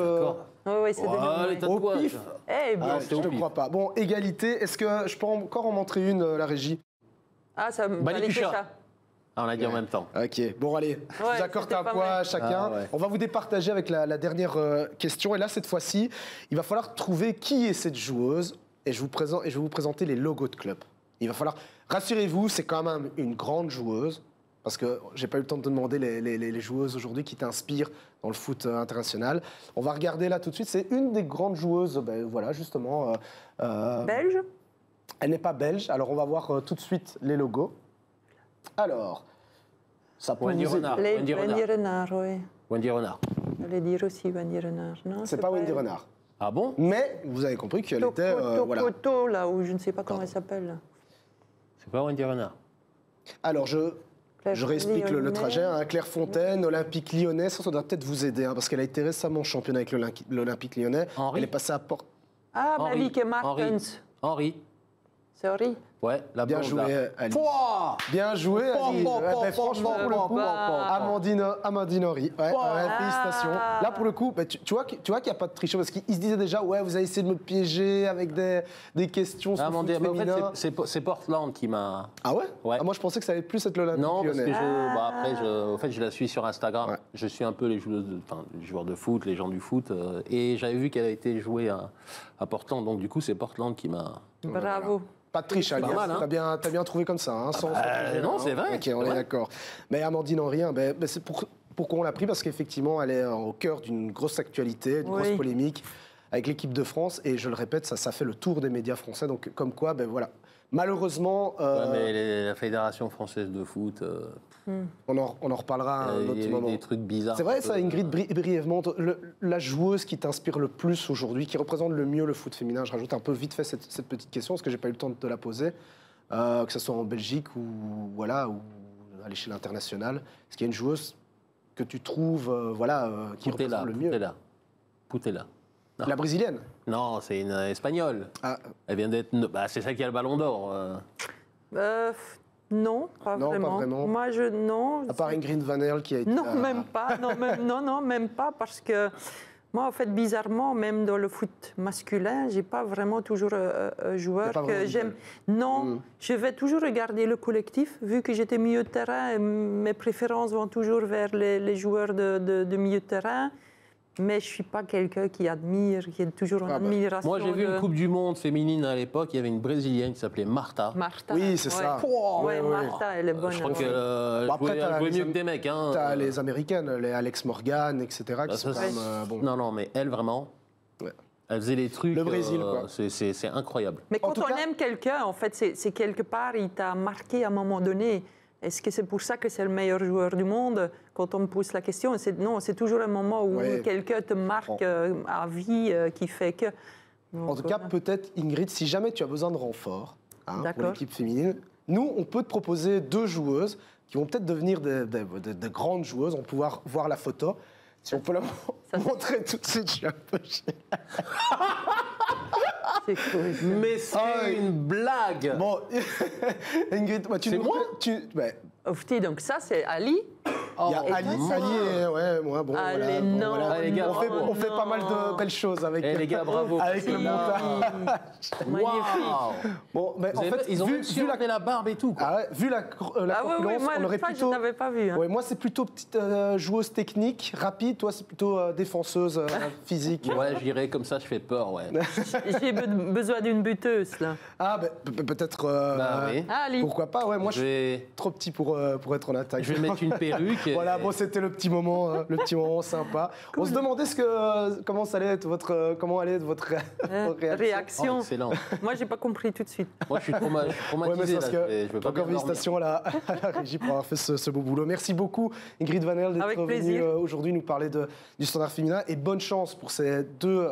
Oui, c'est les Au tatouages. pif. Eh bien, Je ne crois pas. Bon, égalité. Est-ce que je peux encore en montrer une, la régie? ça me Balikucha. Ah, on a dit en même temps. Ok, bon allez, je vous accorde c'était un pas point mal. à chacun. Ah, ouais. On va vous départager avec la dernière question. Et là, cette fois-ci, il va falloir trouver qui est cette joueuse. Et je vais vous présenter les logos de club. Il va falloir... Rassurez-vous, c'est quand même une grande joueuse. Parce que j'ai pas eu le temps de te demander les joueuses aujourd'hui qui t'inspirent dans le foot international. On va regarder là tout de suite. C'est une des grandes joueuses, voilà, justement. Belge? Elle n'est pas belge. Alors, on va voir tout de suite les logos. Alors, ça peut Wendy vous aider. Renard. Wendy Wendy Renard, oui. Wendy Renard. J'allais dire aussi Wendy Renard. Non, C'est pas Wendy Renard. Ah bon? Mais vous avez compris qu'elle était... voilà. Tokoto, là, ou je ne sais pas comment elle s'appelle. C'est pas Wendy Renard. Alors, je réexplique le Lyonnais. trajet. Hein. Clairefontaine, Olympique Lyonnais, ça doit peut-être vous aider, hein, parce qu'elle a été récemment championne avec l'Olympique Lyonnais. Henri. Elle est passée à Port... Ah, Henri. Malik Martens. Henri. C'est Henri. Ouais, la Bien blonde, joué, là. Ali. Pouah. Bien joué, Ali. Franchement, pour le coup, Bah. Amandine Henry. Ouais, félicitations. Là, pour le coup, tu vois qu'il n'y a pas de trichon, parce qu'il se disait déjà, ouais, vous avez essayé de me piéger avec des questions sur le foot En féminin. fait, c'est Portland qui m'a... Ah ouais, Ouais. Ah, moi, je pensais que ça allait plus être l'Olympique Non, parce que Lyonnais. au fait, je la suis sur Instagram. Ouais. Je suis un peu les joueurs de foot, les gens du foot. Et j'avais vu qu'elle a été jouée à Portland. Donc, du coup, c'est Portland qui m'a... Bravo. Pas de triche, Ali. Pas mal, hein. T'as bien trouvé comme ça. Hein, sans non, c'est vrai. Ok, on est d'accord. Mais Amandine Henry, hein, c'est pourquoi on l'a pris, parce qu'effectivement, elle est au cœur d'une grosse actualité, d'une grosse polémique avec l'équipe de France. Et je le répète, ça fait le tour des médias français. Donc, comme quoi, voilà. Malheureusement... mais la Fédération française de foot... On en reparlera à un autre moment. Des trucs bizarres. C'est vrai, ça, Ingrid, brièvement, la joueuse qui t'inspire le plus aujourd'hui, qui représente le mieux le foot féminin, je rajoute un peu vite fait cette petite question, parce que j'ai pas eu le temps de te la poser, que ce soit en Belgique ou à l'échelle internationale. Est-ce qu'il y a une joueuse que tu trouves qui représente le mieux? Poutela. Non. La brésilienne? Non, c'est une espagnole. Ah. Elle vient d'être... c'est celle qui a le ballon d'or. Non, pas vraiment. Moi, non. À part Ingrid Van Herl qui a été... Non, même pas. Même pas, parce que moi, en fait, bizarrement, même dans le foot masculin, j'ai pas vraiment toujours un joueur que j'aime. Non, je vais toujours regarder le collectif. Vu que j'étais milieu de terrain, mes préférences vont toujours vers les joueurs de milieu de terrain. Mais je ne suis pas quelqu'un qui admire, qui est toujours en admiration. Moi, j'ai vu une Coupe du Monde féminine à l'époque. Il y avait une Brésilienne qui s'appelait Martha. Oui, c'est ça. Oui, Martha, elle est bonne. Je crois qu'elle jouait mieux que des mecs. Hein. T'as les Américaines, les Alex Morgan, etc. qui sont quand même bons. Non, mais elle, vraiment... Elle faisait les trucs. Le Brésil, quoi. C'est incroyable. Mais quand on aime quelqu'un, en fait, c'est quelque part, il t'a marqué à un moment donné. Est-ce que c'est pour ça que c'est le meilleur joueur du monde? Quand on me pose la question, non, c'est toujours un moment où quelqu'un te marque à vie qui fait que... Donc, en tout cas, peut-être, Ingrid, si jamais tu as besoin de renfort pour l'équipe féminine, nous, on peut te proposer 2 joueuses qui vont peut-être devenir de grandes joueuses. On va pouvoir voir la photo. Si on peut la montrer tout de suite, je suis un peu chier. C'est cool. Mais c'est une blague. Bon, Ingrid, c'est moi donc ça, c'est Ali. Il y a Ali et moi. Bon, allez, non, les gars, on fait pas mal de belles choses avec, les gars, bravo. avec le montage. Magnifique. Bon, mais en fait, ils ont vu la barbe et tout. Quoi. Vu la corpulence, moi, on aurait je plutôt... n'avais pas vu. Hein. Ouais, moi, c'est plutôt petite joueuse technique, rapide. Toi, c'est plutôt défenseuse physique. Ouais, je dirais comme ça, je fais peur, ouais. J'ai besoin d'une buteuse, là. Ah, peut-être... oui. Ali. Pourquoi pas, ouais. Moi, je suis trop petit pour être en attaque. Je vais mettre une perruque. Voilà, bon, c'était le petit moment sympa. Cool. On se demandait comment allait être votre réaction. Oh, excellent. Moi, j'ai pas compris tout de suite. Moi, je suis traumatisé. Je veux pas encore félicitations à la régie pour avoir fait ce beau boulot. Merci beaucoup, Ingrid Van Herl, d'être venue aujourd'hui nous parler du standard féminin. Et bonne chance pour ces deux,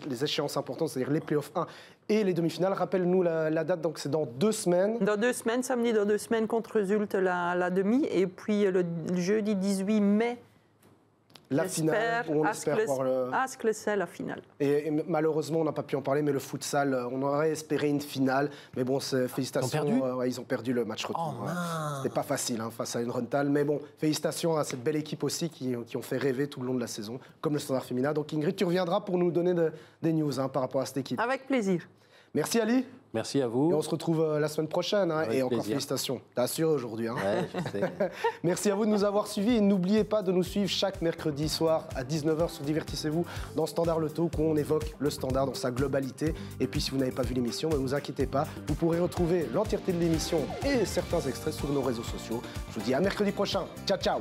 les échéances importantes, c'est-à-dire les playoffs 1 et les demi-finales. Rappelle-nous la date, donc c'est dans 2 semaines. Dans 2 semaines, samedi dans 2 semaines contre Zulte la demi, et puis le jeudi 18 mai La finale, où on espère voir le... Ascle, c'est la finale. Et malheureusement, on n'a pas pu en parler, mais le futsal, on aurait espéré une finale. Mais bon, félicitations. Ils ont perdu le match retour. C'était pas facile face à une Runtal. Mais bon, félicitations à cette belle équipe aussi qui ont fait rêver tout le long de la saison, comme le Standard féminin. Donc Ingrid, tu reviendras pour nous donner des news par rapport à cette équipe. Avec plaisir. Merci Ali. Merci à vous. Et on se retrouve la semaine prochaine. Et encore plaisir. Félicitations. T'as assuré aujourd'hui. Ouais, je sais. Merci à vous de nous avoir suivis. Et n'oubliez pas de nous suivre chaque mercredi soir à 19h sur Divertissez-vous dans Standard Le Talk où on évoque le Standard dans sa globalité. Et puis si vous n'avez pas vu l'émission, ne vous inquiétez pas. Vous pourrez retrouver l'entièreté de l'émission et certains extraits sur nos réseaux sociaux. Je vous dis à mercredi prochain. Ciao, ciao.